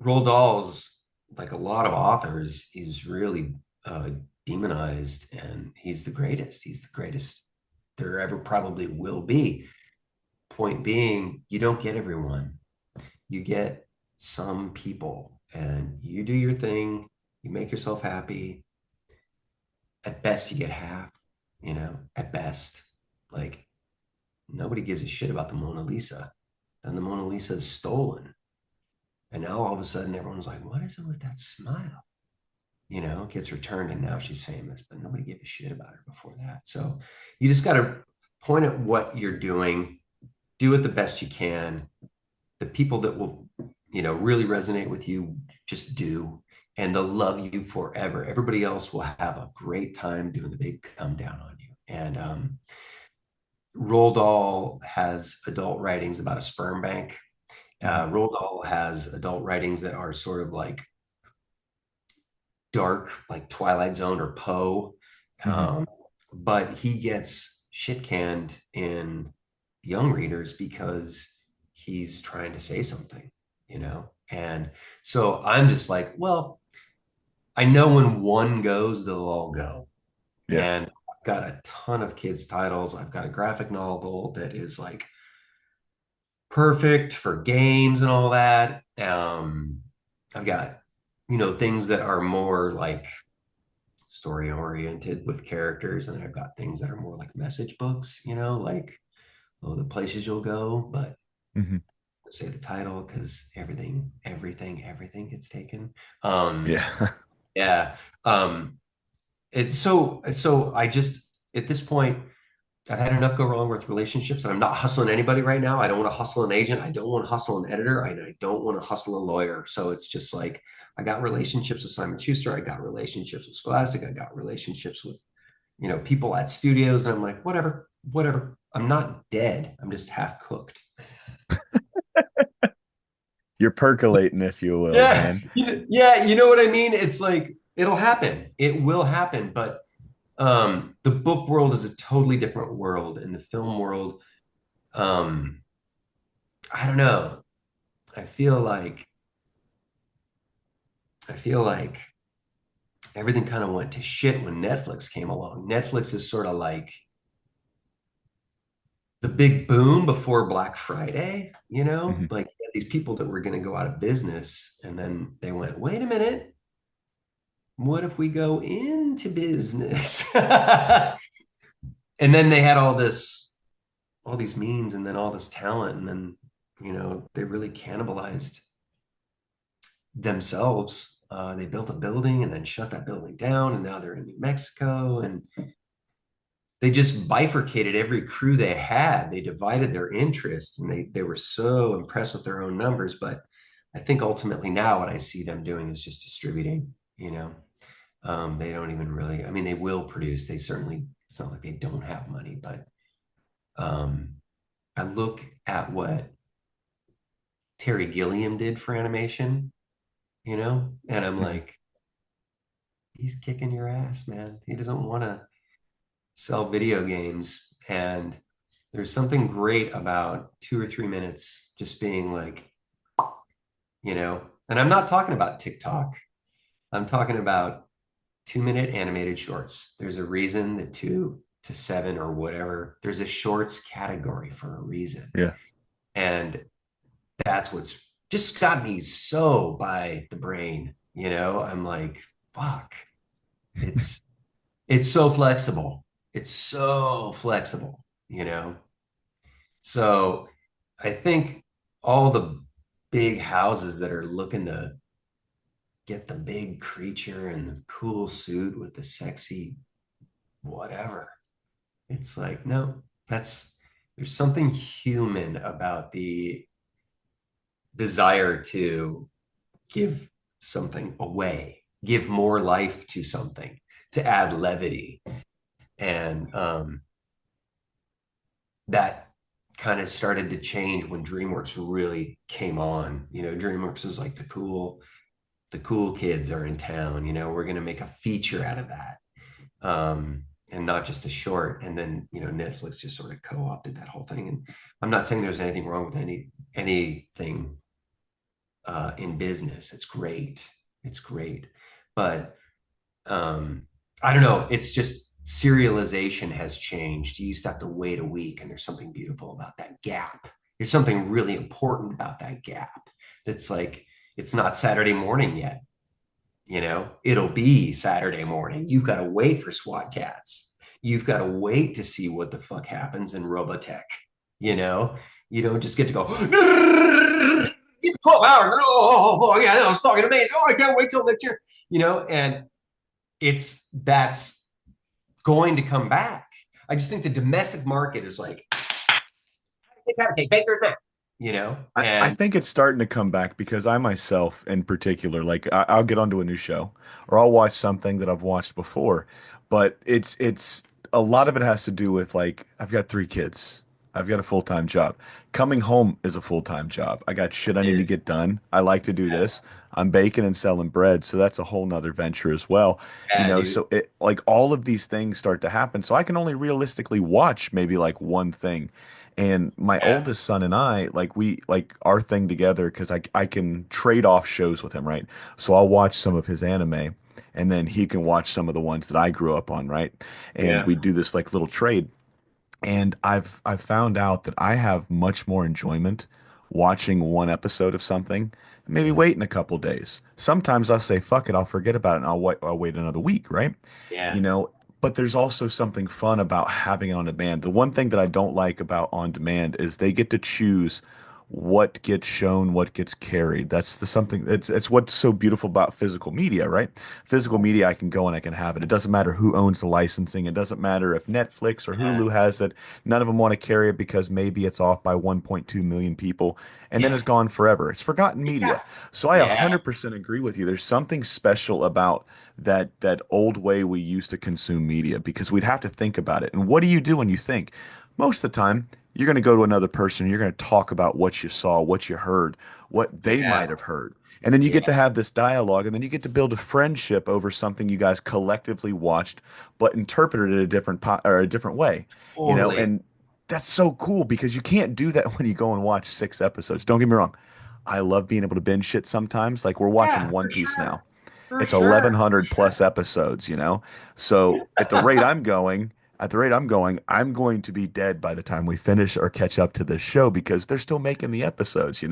Roald Dahl's, like a lot of authors, he's really demonized, and he's the greatest. He's the greatest there ever probably will be. Point being, you don't get everyone. You get some people, and you do your thing. You make yourself happy. At best, you get half, at best. Like, nobody gives a shit about the Mona Lisa. And the Mona Lisa is stolen. And now all of a sudden, everyone's like, what is it with that smile? Gets returned, and now she's famous, but nobody gave a shit about her before that. So you just got to point at what you're doing, do it the best you can. The people that will, really resonate with you, just do, and they'll love you forever. Everybody else will have a great time doing the big come down on you. And Roald Dahl has adult writings about a sperm bank. Roald Dahl has adult writings that are sort of like dark, like Twilight Zone or Poe. But he gets shit canned in young readers because he's trying to say something, And so I'm just like, well, I know when one goes, they'll all go. Yeah. And I've got a ton of kids' titles. I've got a graphic novel that is like perfect for games and all that. I've got, things that are more like story oriented with characters, and I've got things that are more like message books, like, oh, the places you'll go, but say the title because everything gets taken. Yeah. Yeah. It's so I just, at this point, I've had enough go wrong with relationships, and I'm not hustling anybody right now. I don't want to hustle an agent. I don't want to hustle an editor. I don't want to hustle a lawyer. So it's just like, I got relationships with Simon Schuster. I got relationships with Scholastic. I got relationships with, people at studios. And I'm like, whatever. I'm not dead. I'm just half cooked. You're percolating, if you will, Yeah. man. Yeah. You know what I mean? It's like, it'll happen. It will happen. But the book world is a totally different world, and the film world, um, I don't know. I feel like I feel like everything kind of went to shit when Netflix came along. Netflix is sort of like the big boom before Black Friday, like you had these people that were going to go out of business, and then they went, wait a minute, what if we go into business? And then they had all these means, and then all this talent, and then, they really cannibalized themselves. They built a building and then shut that building down, and now they're in New Mexico, and they just bifurcated every crew they had. They divided their interests, and they were so impressed with their own numbers. But I think ultimately now what I see them doing is just distributing. They don't even really. I mean, they will produce. They certainly. It's not like they don't have money, but I look at what Terry Gilliam did for animation, and I'm like, he's kicking your ass, man. He doesn't want to sell video games. And there's something great about 2 or 3 minutes just being like, and I'm not talking about TikTok. I'm talking about 2 minute animated shorts. There's a reason that 2 to 7 or whatever, there's a shorts category for a reason. Yeah. And that's what's just got me so by the brain, I'm like, fuck, it's so flexible. It's so flexible, So I think all the big houses that are looking to get the big creature and the cool suit with the sexy whatever. It's like, no, that's there's something human about the desire to give something away, give more life to something, to add levity. And that kind of started to change when DreamWorks really came on. You know, DreamWorks is like the cool kids are in town. You know, we're going to make a feature out of that, and not just a short. And then you know, Netflix just sort of co-opted that whole thing. And I'm not saying there's anything wrong with anything in business. It's great. It's great. But I don't know. It's just serialization has changed. You used to have to wait a week, and there's something beautiful about that gap. There's something really important about that gap. That's like, it's not Saturday morning yet. You know, it'll be Saturday morning. You've got to wait for SWAT cats. You've got to wait to see what the fuck happens in Robotech. You know, you don't just get to go, 12 hours. Oh, yeah, that was fucking amazing. Oh, I can't wait till next year. You know, and that's going to come back. I just think the domestic market is like, baker's man, you know, I and think it's starting to come back because I myself, in particular, like I'll get onto a new show or I'll watch something that I've watched before, but it's a lot of it has to do with like I've got three kids. I've got a full-time job. Coming home is a full-time job. I got shit I need to is, get done. I like to do yeah, this. I'm baking and selling bread, so that's a whole nother venture as well. yeah, dude. So it like all of these things start to happen. So I can only realistically watch maybe like one thing. And my Yeah, oldest son and I, like we like our thing together because I can trade off shows with him, right? So I'll watch some of his anime and then he can watch some of the ones that I grew up on, right? And yeah, we do this like little trade. And I've found out that I have much more enjoyment watching one episode of something, maybe yeah, waiting a couple days. Sometimes I'll say, fuck it, I'll forget about it and I'll wait another week, right? yeah, You know, but there's also something fun about having it on demand. The one thing that I don't like about on demand is they get to choose what gets shown, what gets carried. That's the something it's what's so beautiful about physical media, right? Physical media, I can go and I can have it. It doesn't matter who owns the licensing. It doesn't matter if Netflix or yeah, Hulu has it. None of them want to carry it because maybe it's off by 1.2 million people and then yeah, it's gone forever. It's forgotten media. yeah, So I yeah, 100% agree with you. There's something special about that old way we used to consume media because we'd have to think about it. And what do you do when you think? Most of the time, you're going to go to another person, you're going to talk about what you saw, what you heard, what they yeah, might have heard. And then you get to yeah, have this dialogue, and then you get to build a friendship over something you guys collectively watched, but interpreted it a or a different way, totally. and that's so cool because you can't do that when you go and watch six episodes. Don't get me wrong. I love being able to binge shit sometimes. Like we're watching Yeah, One for Piece now. sure, for It's sure, for 1100 plus sure. episodes. So at the rate I'm going, I'm going to be dead by the time we finish or catch up to this show because they're still making the episodes.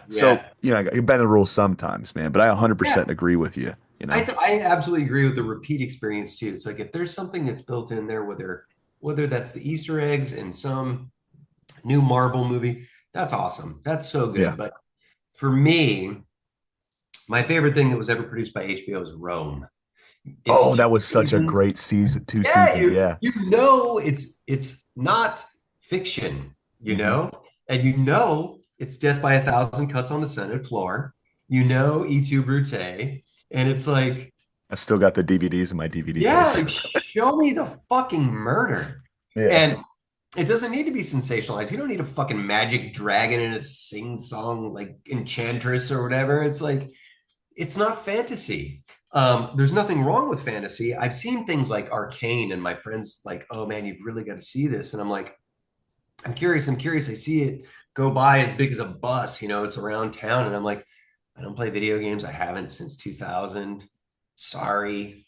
So, Yeah, I bend the rules sometimes, man, but I yeah. 100% agree with you. I absolutely agree with the repeat experience too. It's like if there's something that's built in there, whether that's the Easter eggs in some new Marvel movie, that's awesome. That's so Yeah. good. But for me, my favorite thing that was ever produced by HBO is Rome. It's Oh, two that was such a seasons. great season, two Yeah, seasons. Yeah. you know it's not fiction, you hmm know, and you know it's death by a thousand cuts on the Senate floor. You know, E2 Brute, and it's like, I've still got the DVDs in my DVD yeah, case. like show me the fucking murder. Yeah. And it doesn't need to be sensationalized. You don't need a fucking magic dragon and a sing-song like enchantress or whatever. It's like it's not fantasy. There's nothing wrong with fantasy. I've seen things like Arcane, and my friends like, oh man, you've really got to see this. And I'm like, I'm curious. I'm curious. I see it go by as big as a bus. You know, it's around town, and I'm like, I don't play video games. I haven't since 2000. Sorry,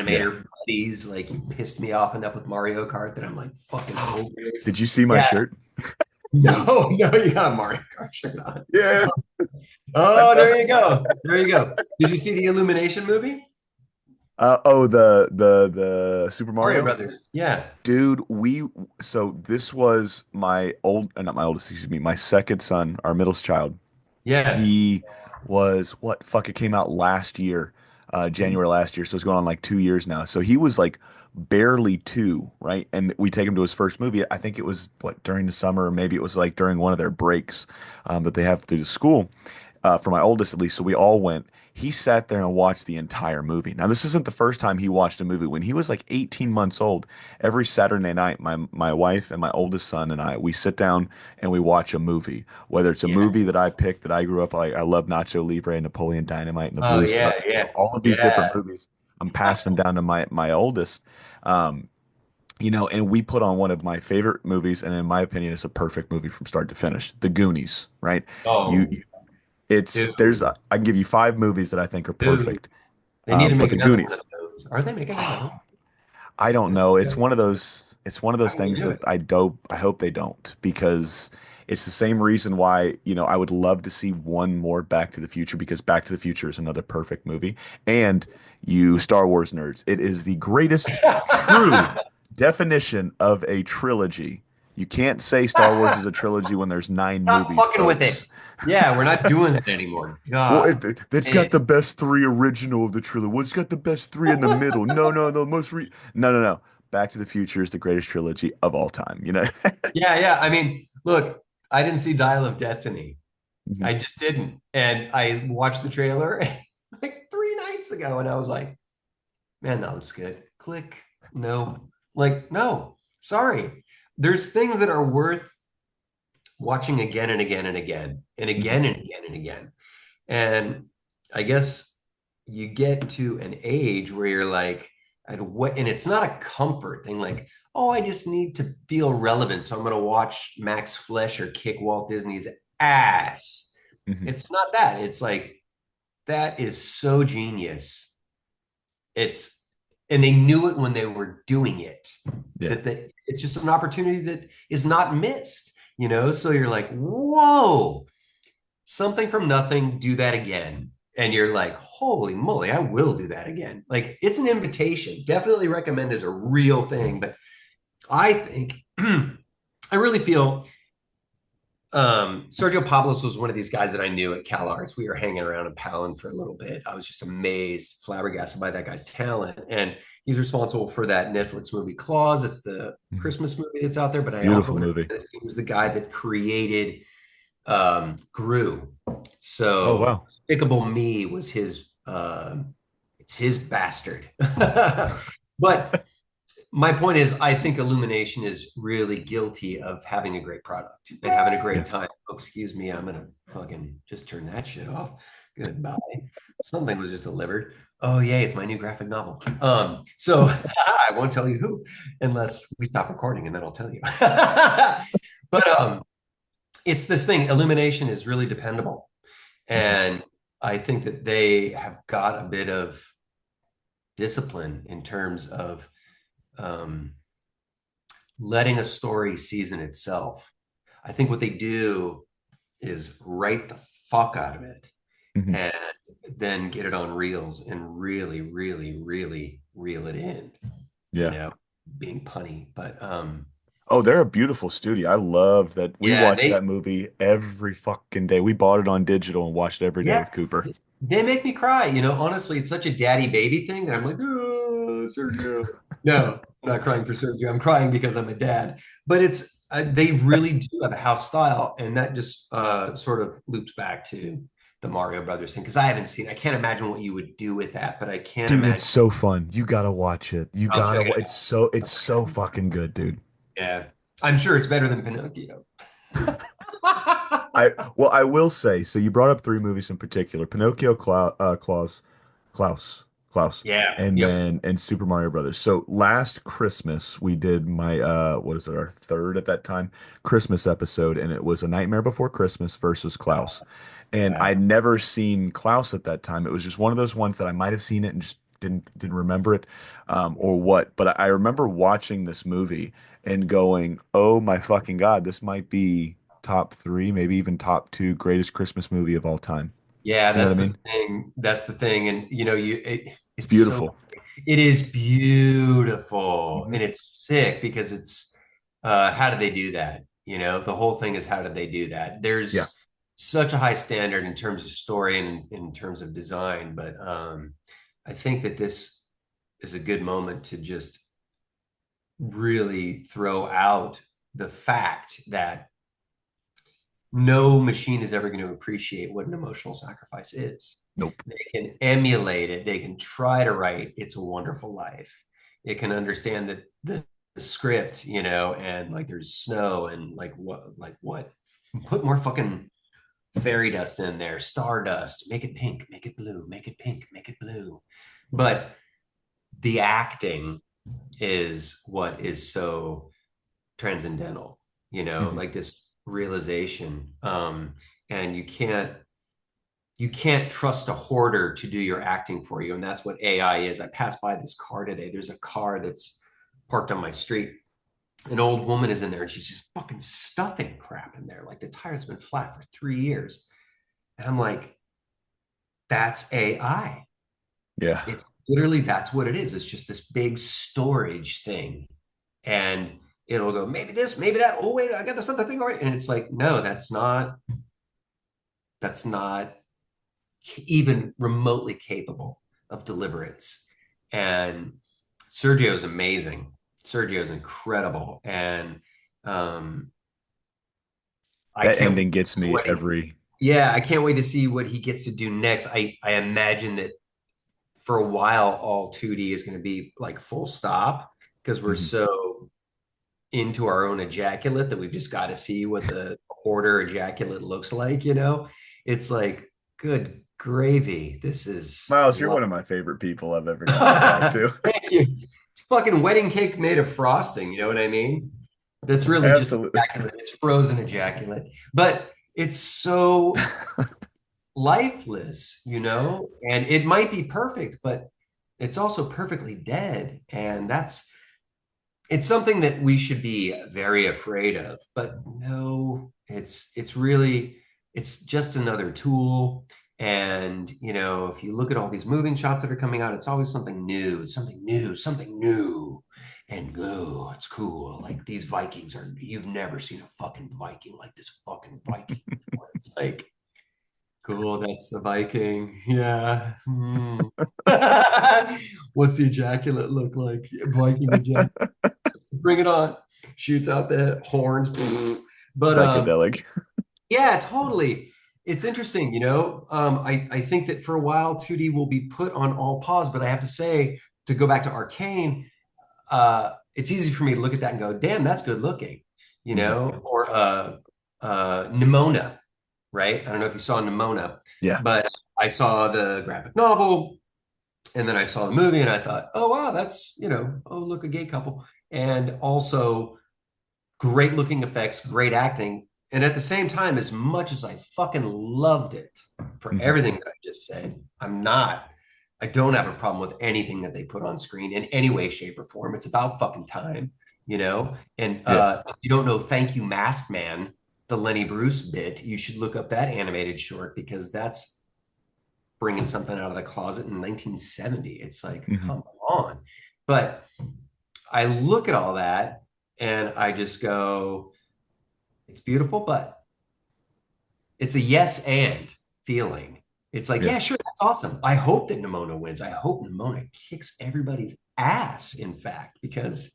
Yeah. animator buddies. Like, you pissed me off enough with Mario Kart that I'm like fucking over it. Did you see my Yeah. shirt? No, no, you got a Mario Kart shirt on. Yeah. Oh, there you go. There you go. Did you see the Illumination movie? Oh, the Super Mario Mario? Brothers. Yeah. Dude, so this was not my oldest, excuse me, my second son, our middle child. Yeah. He was what? Fuck, it came out last year. January last year. So it's going on like 2 years now. So he was like barely two, right? And we take him to his first movie. I think it was what during the summer, or maybe it was like during one of their breaks that they have through the school. For my oldest at least, so we all went. He sat there and watched the entire movie. Now, this isn't the first time he watched a movie. When he was like 18 months old, every Saturday night, my wife and my oldest son and I, we sit down and we watch a movie. Whether it's a Yeah. movie that I picked that I grew up like, I love Nacho Libre and Napoleon Dynamite and The Oh Blues yeah, Brothers. yeah, All of these yeah. different movies. I'm passing them down to my oldest. Um, and we put on one of my favorite movies, and in my opinion, it's a perfect movie from start to finish. The Goonies, right? You, Oh, it's there's dude, I can give you five movies that I think are dude. perfect. They need to But make The another one of Goonies, those. Are they making another one? I don't know. It's one of those. It's one of How those can they things do that it? I don't. I hope they don't because it's the same reason why I would love to see one more Back to the Future because Back to the Future is another perfect movie. And you Star Wars nerds, it is the greatest true definition of a trilogy. You can't say Star Wars is a trilogy when there's nine Stop movies, fucking with it. folks. Yeah, we're not doing that anymore. Well, God. it's got the Man. best three original of the trilogy. Well, it's got the best three in the middle. No, no, no. No, no, no. Back to the Future is the greatest trilogy of all time. You know? Yeah, yeah. I mean, look, I didn't see Dial of Destiny. Mhm. I just didn't. And I watched the trailer like 3 nights ago, and I was like, man, that looks good. Click. No. Like, no. Sorry. There's things that are worth watching again and again and again and Mhm. again and again and again. And I guess you get to an age where you're like, and it's not a comfort thing, like, oh, I just need to feel relevant. So I'm going to watch Max Fleischer kick Walt Disney's ass. Mhm. It's not that. It's like, that is so genius. It's, and they knew it when they were doing it, Yeah. it's just an opportunity that is not missed, you know? So you're like, whoa, something from nothing, do that again. And you're like, holy moly, I will do that again. Like it's an invitation. Definitely recommend is a real thing. But I think I really feel Sergio Pablos was one of these guys that I knew at Cal Arts. We were hanging around and palling for a little bit. I was just amazed, flabbergasted by that guy's talent. And he's responsible for that Netflix movie Claws. It's the Mhm. Christmas movie that's out there. But I also Beautiful heard movie. that he was the guy that created Gru. Oh So wow. Despicable Me was his it's his bastard. But my point is I think Illumination is really guilty of having a great product and having a great Yeah. time. Oh, excuse me, I'm gonna fucking just turn that shit off. Goodbye. Something was just delivered. Oh yay, it's my new graphic novel. So I won't tell you who unless we stop recording and then I'll tell you. But it's this thing. Illumination is really dependable. Mhm. And I think that they have got a bit of discipline in terms of um, letting a story season itself. I think what they do is write the fuck out of it Mhm. and then get it on reels and really, really, really reel it in, you Yeah. know, being punny. But Oh, they're a beautiful studio. I love that we yeah, watched that movie every fucking day. We bought it on digital and watched it every day yeah, with Cooper. they make me cry. You know, honestly, it's such a daddy baby thing that I'm like, oh, Sergio. No, I'm not crying for Sergio. I'm crying because I'm a dad. But it's they really do have a house style, and that just sort of loops back to the Mario Brothers thing because I haven't seen. I can't imagine what you would do with that, but I can't Dude, it's imagine. so fun. You gotta watch it. You I'll gotta. check it It's so out. fucking good, dude. Yeah, I'm sure it's better than Pinocchio. I will say. So you brought up three movies in particular: Pinocchio, Klaus, Yeah. and Yep. then and Super Mario Brothers. So last Christmas we did my what is it, our third at that time Christmas episode, and it was A Nightmare Before Christmas versus Klaus. And Yeah. I'd never seen Klaus at that time. It was just one of those ones that I might have seen it and just didn't remember it, or what. But I remember watching this movie and going, "Oh my fucking God, this might be top three, maybe even top two greatest Christmas movie of all time." Yeah, You know what I that's the mean? thing. That's the thing. And you know, It's it's so beautiful. it is beautiful Hmm. and it's sick because it's how did they do that? You know, the whole thing is how did they do that? Yeah. There's such a high standard in terms of story and in terms of design, but I think that this is a good moment to just really throw out the fact that no machine is ever going to appreciate what an emotional sacrifice is. Nope. They can emulate it. They can try to write It's a Wonderful Life. It can understand the script, and like there's snow and like what? Put more fucking fairy dust in there, stardust, make it pink, make it blue, make it pink, make it blue. But the acting is what is so transcendental, like this realization. And you can't trust a hoarder to do your acting for you. And that's what AI is. I passed by this car today. There's a car that's parked on my street. An old woman is in there and she's just fucking stuffing crap in there. Like the tire's been flat for 3 years. And I'm like, that's AI. Yeah. It's literally, that's what it is. It's just this big storage thing. And it'll go, maybe this, maybe that. Oh, wait, I got this other thing. All right. And it's like, no, that's not even remotely capable of deliverance. And Sergio's amazing. Sergio's incredible. And I That can't ending gets me wait. every. Yeah, I can't wait to see what he gets to do next. I imagine that for a while, all 2D is going to be like full stop because we're Mhm. so into our own ejaculate that we've just got to see what the hoarder ejaculate looks like. It's like, good gravy. This is Miles, you're love. one of my favorite people I've ever gotten to talk to. Thank you. It's fucking wedding cake made of frosting. You know what I mean? That's really just Absolutely. ejaculate. It's frozen ejaculate, but it's so lifeless, and it might be perfect, but it's also perfectly dead. And it's something that we should be very afraid of. But no, it's just another tool. And if you look at all these moving shots that are coming out, it's always something new. It's something new, something new. And oh, it's cool. Like these Vikings you've never seen a fucking Viking like this fucking Viking before. It's like, cool, that's a Viking. Yeah. What's the ejaculate look like? Viking ejaculate. Bring it on. Shoots out the horns. But Psychedelic. yeah, totally. It's interesting. I think that for a while 2D will be put on all pause, but I have to say, to go back to Arcane, it's easy for me to look at that and go, damn, that's good looking, Mhm. or Nimona, right? I don't know if you saw Nimona, Yeah. but I saw the graphic novel and then I saw the movie and I thought, oh, wow, oh, look, a gay couple. And also great looking effects, great acting. And at the same time, as much as I fucking loved it for Mhm. everything that I just said, I don't have a problem with anything that they put on screen in any way, shape, or form. It's about fucking time. And Yeah. if you don't know Thank You Masked Man, the Lenny Bruce bit, you should look up that animated short because that's bringing something out of the closet in 1970. It's like, Mhm. come on. But I look at all that and I just go, it's beautiful, but it's a yes and feeling. It's like, Yeah. yeah, sure, that's awesome. I hope that Nimona wins. I hope Nimona kicks everybody's ass, in fact, because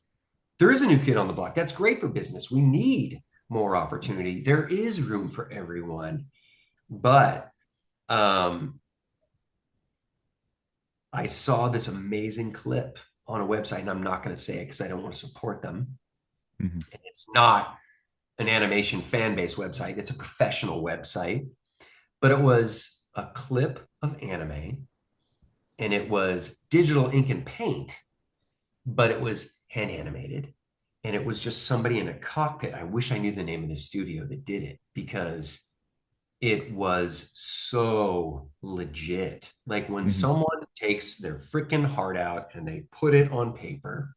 there is a new kid on the block. That's great for business. We need more opportunity. There is room for everyone. But I saw this amazing clip on a website, and I'm not going to say it because I don't want to support them. Mhm. And it's not an animation fan base website, it's a professional website. But it was a clip of anime and it was digital ink and paint, but it was hand animated. And it was just somebody in a cockpit. I wish I knew the name of the studio that did it because it was so legit. Like when Mhm. someone takes their freaking heart out and they put it on paper,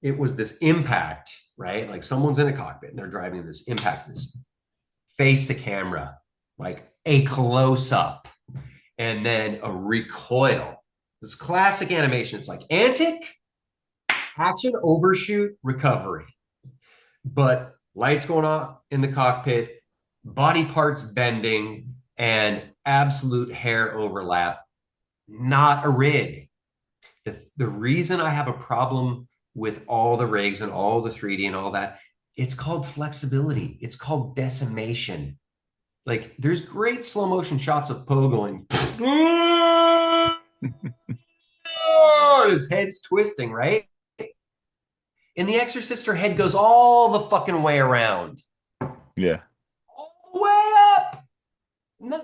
it was this impact, right? Like someone's in a cockpit and they're driving this impact, this face to camera, like a close up, and then a recoil. This classic animation. It's like antic, action, overshoot, recovery. But lights going on in the cockpit, body parts bending, and absolute hair overlap. not a rig. The reason I have a problem with all the rigs and all the 3D and all that, it's called flexibility. It's called decimation. Like there's great slow motion shots of Poe going, his head's twisting, right? In The Exorcist, her head goes all the fucking way around, Yeah. all the way up.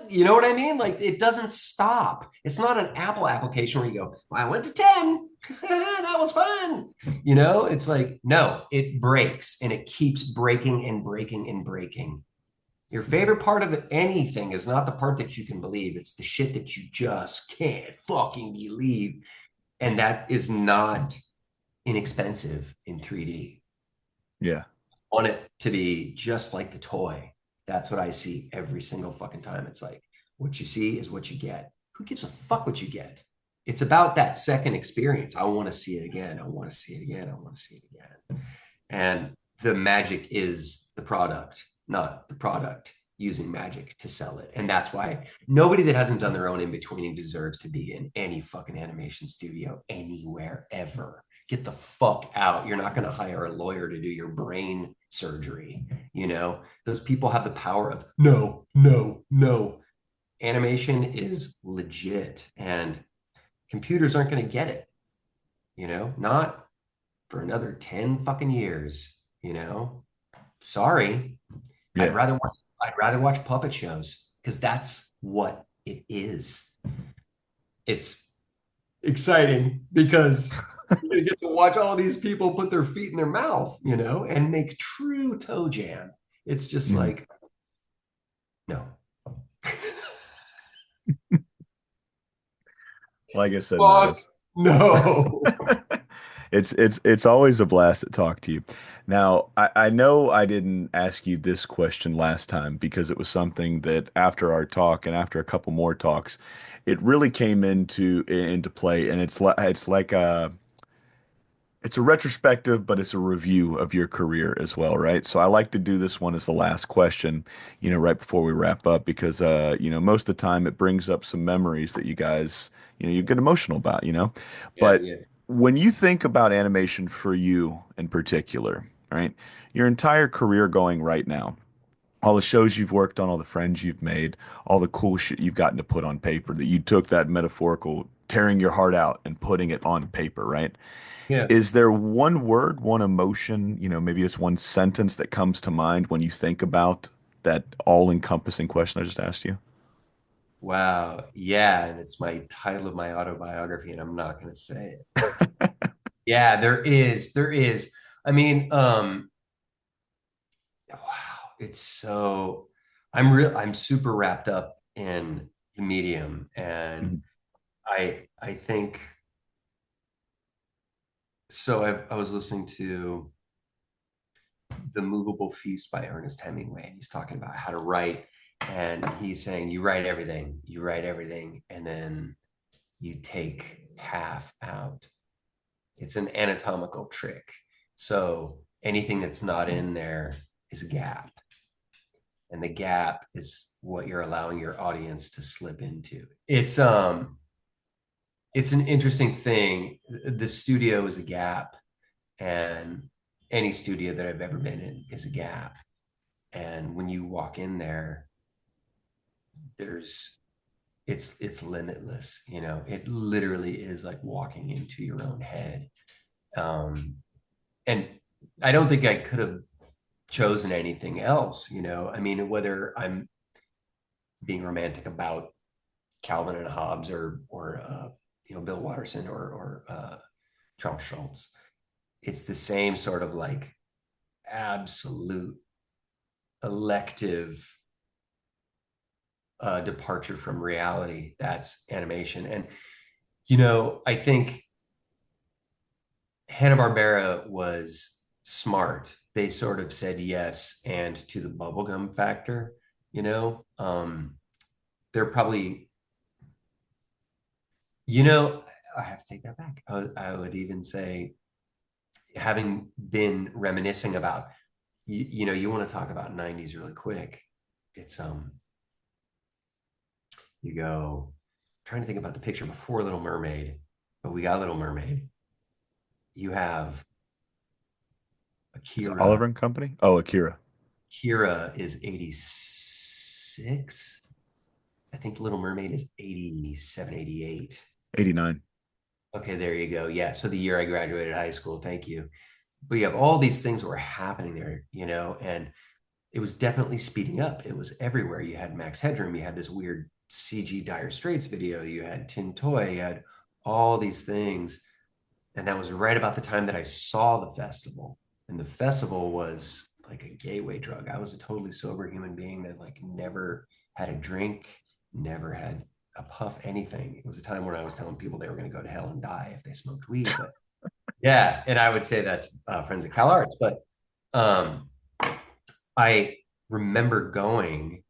You know what I mean? Like it doesn't stop. It's not an Apple application where you go, well, I went to 10. That was fun. You know, it's like, no, it breaks and it keeps breaking and breaking and breaking. Your favorite part of anything is not the part that you can believe. It's the shit that you just can't fucking believe. And that is not inexpensive in 3D. Yeah. I want it to be just like the toy. That's what I see every single fucking time. It's like what you see is what you get. Who gives a fuck what you get? It's about that second experience. I want to see it again. I want to see it again. I want to see it again. And the magic is the product, not the product using magic to sell it. And that's why nobody that hasn't done their own in-betweening deserves to be in any fucking animation studio anywhere ever. Get the fuck out. You're not going to hire a lawyer to do your brain surgery. You know, those people have the power of no, no, no. Animation is legit and computers aren't going to get it, you know, not for another 10 fucking years, you know. Sorry. I'd Yeah. rather watch I'd rather watch puppet shows because that's what it is. It's exciting because you're gonna get to watch all these people put their feet in their mouth, you know, and make true toe jam. It's just Mhm. like, no. Like I said, Fuck Miles, no. it's always a blast to talk to you. Now, I know I didn't ask you this question last time because it was something that after our talk and after a couple more talks, it really came into play, and it's like it's a retrospective, but it's a review of your career as well, right? So I like to do this one as the last question, right before we wrap up, because most of the time it brings up some memories that you guys, you get emotional about. Yeah, But yeah. when you think about animation for you in particular, right? Your entire career going right now, all the shows you've worked on, all the friends you've made, all the cool shit you've gotten to put on paper, that you took that metaphorical tearing your heart out and putting it on paper, right? Yeah. Is there one word, one emotion, maybe it's one sentence that comes to mind when you think about that all-encompassing question I just asked you? Wow. Yeah. And it's my title of my autobiography, and I'm not going to say it. Yeah, there is. There is. I mean, wow, it's so I'm super wrapped up in the medium and Mhm. I think so I was listening to The Movable Feast by Ernest Hemingway, and he's talking about how to write. And he's saying, you write everything, and then you take half out. It's an anatomical trick. So anything that's not in there is a gap. And the gap is what you're allowing your audience to slip into. It's an interesting thing. The studio is a gap, and any studio that I've ever been in is a gap. And when you walk in there, there's it's limitless, you know. It literally is like walking into your own head. And I don't think I could have chosen anything else, you know. I mean, whether I'm being romantic about Calvin and Hobbes or Bill Watterson or Charles Schultz, it's the same sort of like absolute elective departure from reality. That's animation. And I think Hanna Barbera was smart. They sort of said yes and to the bubblegum factor. You know, they're probably you know I have to take that back. I would even say, having been reminiscing about you want to talk about 90s really quick. It's you go trying to think about the picture before Little Mermaid, but we got Little Mermaid. You have Is it Akira. Oliver and Company? Oh, Akira. Akira is 86. I think Little Mermaid is 87, 88. 89. Okay, there you go. Yeah. So the year I graduated high school, thank you. But you have all these things that were happening there, and it was definitely speeding up. It was everywhere. You had Max Headroom, you had this weird CG Dire Straits video, you had Tin Toy, you had all these things. And that was right about the time that I saw the festival. And the festival was like a gateway drug. I was a totally sober human being that like never had a drink, never had a puff, anything. It was a time when I was telling people they were going to go to hell and die if they smoked weed. But yeah, and I would say that to friends at Cal Arts. But um, I remember going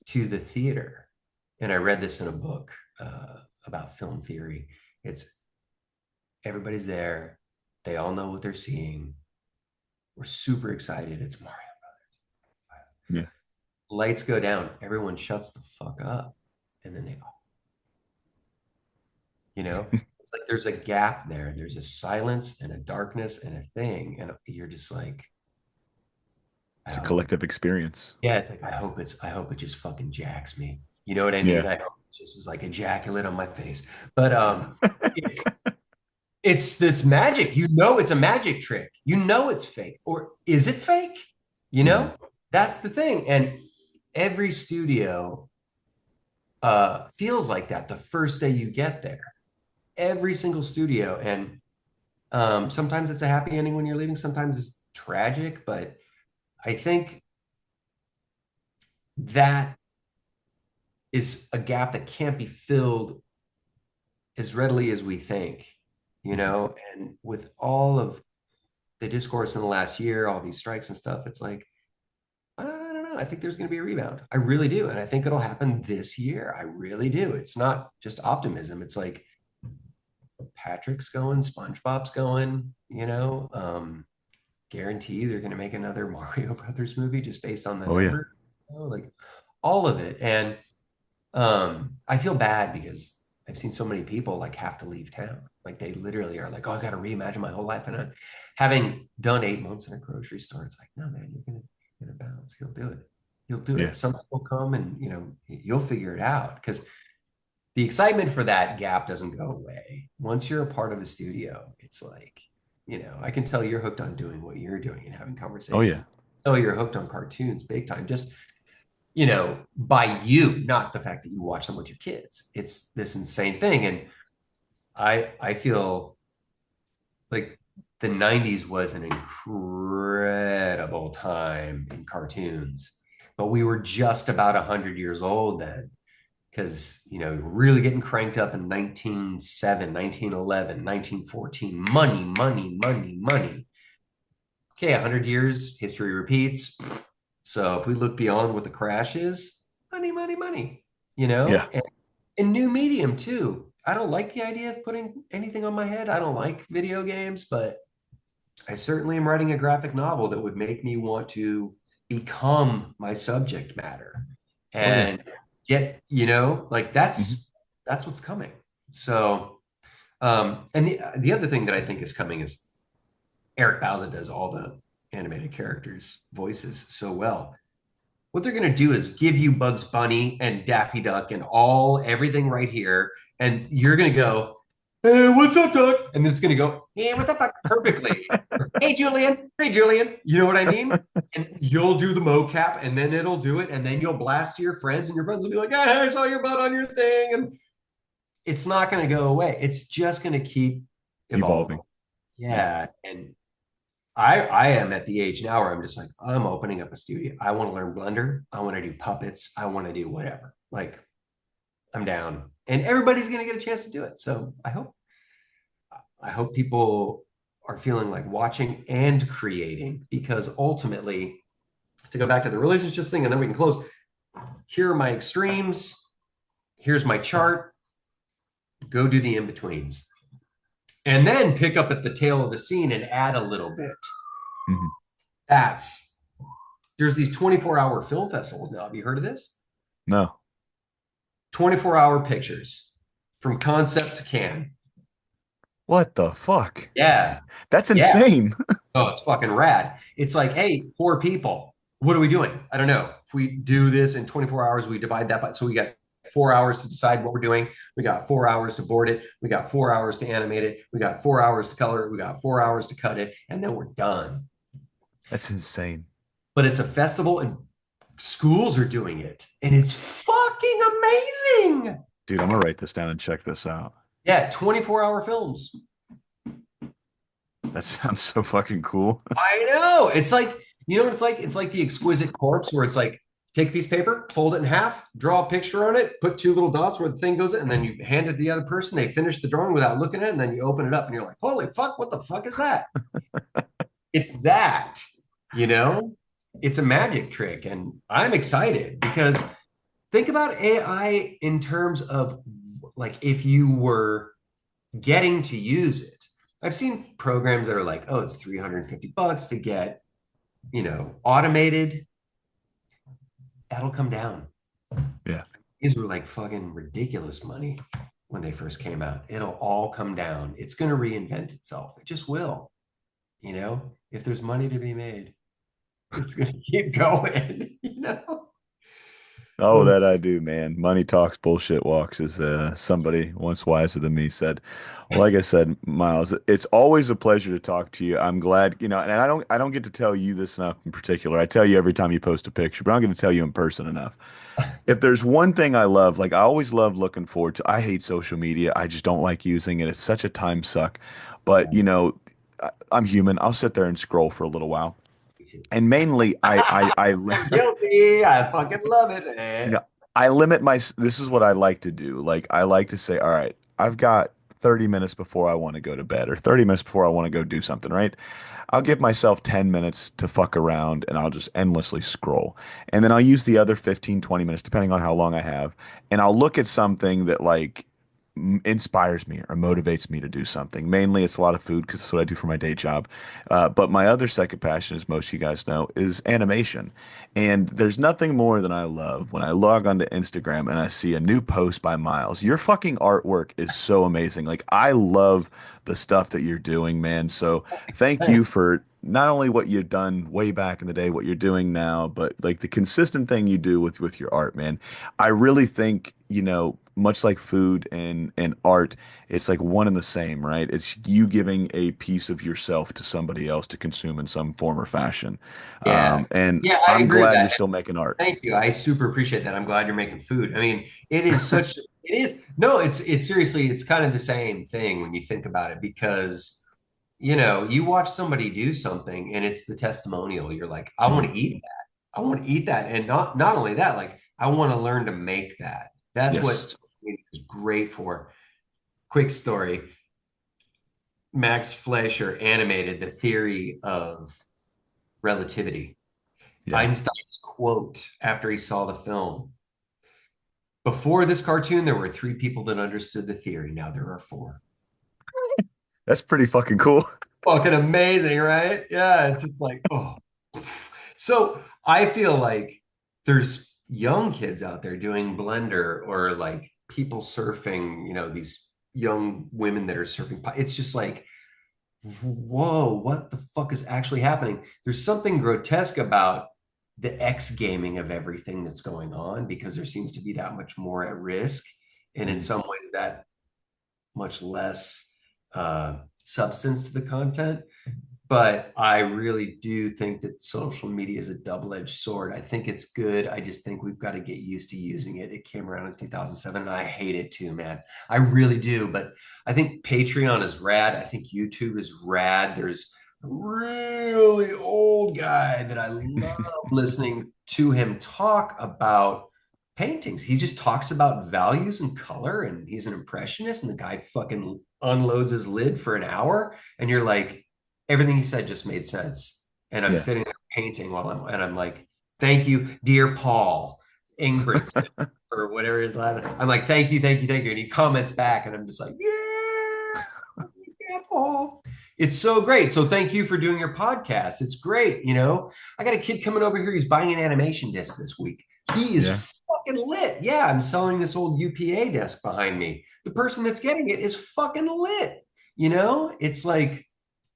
to the theater, and I read this in a book about film theory. It's everybody's there. They all know what they're seeing. We're super excited. It's Mario. Yeah. Lights go down. Everyone shuts the fuck up. And then it's like there's a gap there. There's a silence and a darkness and a thing. And you're just like, I It's a hope it, collective experience. yeah, it's like, I hope it just fucking jacks me. You know what I mean? Yeah. I hope it just is like ejaculate on my face. But it's it's this magic. It's a magic trick. It's fake. Or is it fake? Mhm. That's the thing. And every studio feels like that the first day you get there. Every single studio. And sometimes it's a happy ending when you're leaving. Sometimes it's tragic. But I think that is a gap that can't be filled as readily as we think, and with all of the discourse in the last year, all these strikes and stuff, it's like, I don't know. I think there's going to be a rebound. I really do. And I think it'll happen this year. I really do. It's not just optimism. It's like Patrick's going, SpongeBob's going, guarantee they're going to make another Mario Brothers movie just based on the Oh yeah. number, like all of it. And I feel bad because I've seen so many people like have to leave town. Like they literally are like, oh, I got to reimagine my whole life. And having done 8 months in a grocery store, it's like, no, man, you're gonna bounce. You'll do it. You'll do Yeah. it. Something will come, and you'll figure it out. Because the excitement for that gap doesn't go away. Once you're a part of a studio, it's like, I can tell you're hooked on doing what you're doing and having Oh yeah. conversations. So you're hooked on cartoons big time. Just by you, not the fact that you watch them with your kids. It's this insane thing. And I feel like the 90s was an incredible time in cartoons, but we were just about 100 years old then because, really getting cranked up in 1907, 1911, 1914. Money, money, money, money. Okay, 100 years, history repeats. So if we look beyond what the crash is, money, money, money, Yeah. and new medium too. I don't like the idea of putting anything on my head. I don't like video games, but I certainly am writing a graphic novel that would make me want to become my subject matter Oh yeah. and get, like Hmm. that's what's coming. So, and the other thing that I think is coming is Eric Bauza does all the animated characters' voices so well. What they're going to do is give you Bugs Bunny and Daffy Duck and everything right here. And you're going to go, hey, what's up, Duck? And then it's going to go, hey, what's up, Duck? Perfectly. Hey, Julian. Hey, Julian. You know what I mean? And you'll do the mocap and then it'll do it. And then you'll blast to your friends and your friends will be like, hey, I saw your butt on your thing. And it's not going to go away. It's just going to keep evolving. Evolving. Yeah. Yeah. And I am at the age now where I'm just like, I'm opening up a studio. I want to learn Blender. I want to do puppets. I want to do whatever. Like, I'm down. And everybody's gonna get a chance to do it. So I hope people are feeling like watching and creating, because ultimately, to go back to the relationships thing, and then we can close. Here are my extremes. Here's my chart. Go do the in-betweens. And then pick up at the tail of the scene and add a little bit. Hmm. There's these 24-hour film festivals now. Have you heard of this? No. 24-hour pictures from concept to can. What the fuck? Yeah. That's Yeah. insane. Oh, it's fucking rad. It's like, hey, 4 people. What are we doing? I don't know. If we do this in 24 hours, we divide that by, so we got 4 hours to decide what we're doing. We got 4 hours to board it. We got 4 hours to animate it. We got 4 hours to color it. We got 4 hours to cut it. And then we're done. That's insane. But it's a festival and schools are doing it. And it's fucking amazing. Dude, I'm gonna write this down and check this out. Yeah, 24-hour films. That sounds so fucking cool. I know. It's like, you know what it's like? It's like the exquisite corpse where it's like, take a piece of paper, fold it in half, draw a picture on it, put two little dots where the thing goes in, and then you hand it to the other person. They finish the drawing without looking at it, and then you open it up and you're like, holy fuck, what the fuck is that? It's that, you know? It's a magic trick. And I'm excited because think about AI in terms of like if you were getting to use it. I've seen programs that are like, oh, it's $350 to get, automated. That'll come down. Yeah. These were like fucking ridiculous money when they first came out. It'll all come down. It's going to reinvent itself. It just will. If there's money to be made, it's going to keep going. Oh, that I do, man. Money talks, bullshit walks, as somebody once wiser than me said. Well, like I said, Miles, it's always a pleasure to talk to you. I'm glad, and I don't get to tell you this enough in particular. I tell you every time you post a picture, but I'm going to tell you in person enough. If there's one thing I love, like I always love looking forward to, I hate social media. I just don't like using it. It's such a time suck. But, I'm human. I'll sit there and scroll for a little while. And mainly, I'm guilty. I fucking love it. you know, I limit this is what I like to do. Like I like to say, all right, I've got 30 minutes before I want to go to bed or 30 minutes before I want to go do something, right? I'll give myself 10 minutes to fuck around and I'll just endlessly scroll. And then I'll use the other 15, 20 minutes, depending on how long I have, and I'll look at something that like inspires me or motivates me to do something. Mainly, it's a lot of food because that's what I do for my day job. But my other second passion, as most of you guys know, is animation. And there's nothing more than I love when I log onto Instagram and I see a new post by Miles. Your fucking artwork is so amazing. Like, I love the stuff that you're doing, man. So thank you for not only what you've done way back in the day, what you're doing now, but like the consistent thing you do with your art, man. I really think, much like food and art, it's like one and the same, right? It's you giving a piece of yourself to somebody else to consume in some form or fashion. Yeah. And Yeah, I I'm agree with glad you're that. still making art. Thank you. I super appreciate that. I'm glad you're making food. I mean, it is, no, it's seriously, it's kind of the same thing when you think about it because, you watch somebody do something and it's the testimonial. You're like, I want to eat that. I want to eat that. And not only that, like, I want to learn to make that. That's what Yes. social media is great for. Quick story. Max Fleischer animated the theory of relativity. Yeah. Einstein's quote after he saw the film. Before this cartoon, there were 3 people that understood the theory. Now there are 4. That's pretty fucking cool. Fucking amazing, right? Yeah, it's just like, oh. So I feel like there's young kids out there doing Blender or like people surfing, these young women that are surfing. It's just like, whoa, what the fuck is actually happening? There's something grotesque about the X gaming of everything that's going on because there seems to be that much more at risk. And in some ways, that much less substance to the content. But I really do think that social media is a double-edged sword. I think it's good. I just think we've got to get used to using it. It came around in 2007 and I hate it too, man. I really do. But I think Patreon is rad. I think YouTube is rad. There's a really old guy that I love listening to him talk about paintings. He just talks about values and color and he's an impressionist and the guy fucking unloads his lid for an hour and you're like, everything he said just made sense. And I'm Yeah. sitting there painting I'm like, thank you, dear Paul Ingebrigtsen, or whatever his last name. I'm like, thank you, thank you, thank you. And he comments back and I'm just like, yeah, Paul. It's so great. So thank you for doing your podcast. It's great. I got a kid coming over here. He's buying an animation disc this week. He is Yeah. fucking lit. Yeah, I'm selling this old UPA desk behind me. The person that's getting it is fucking lit. It's like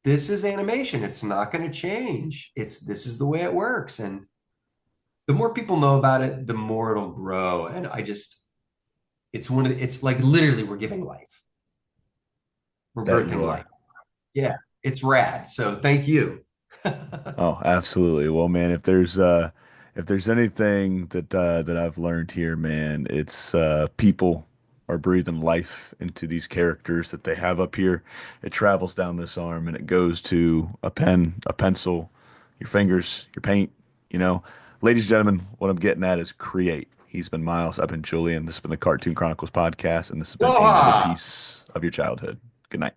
this is animation. It's not going to change. This is the way it works. And the more people know about it, the more it'll grow. And it's like literally we're giving life. We're That you birthing are. life. Yeah, it's rad. So thank you. Oh, absolutely. Well, man, if there's anything that I've learned here, man, it's people are breathing life into these characters that they have up here. It travels down this arm and it goes to a pen, a pencil, your fingers, your paint, you know. Ladies and gentlemen, what I'm getting at is create. He's been Miles, I've been Julian. This has been the Cartoon Chronicles podcast, and this has been another Aloha. piece of your childhood. Good night.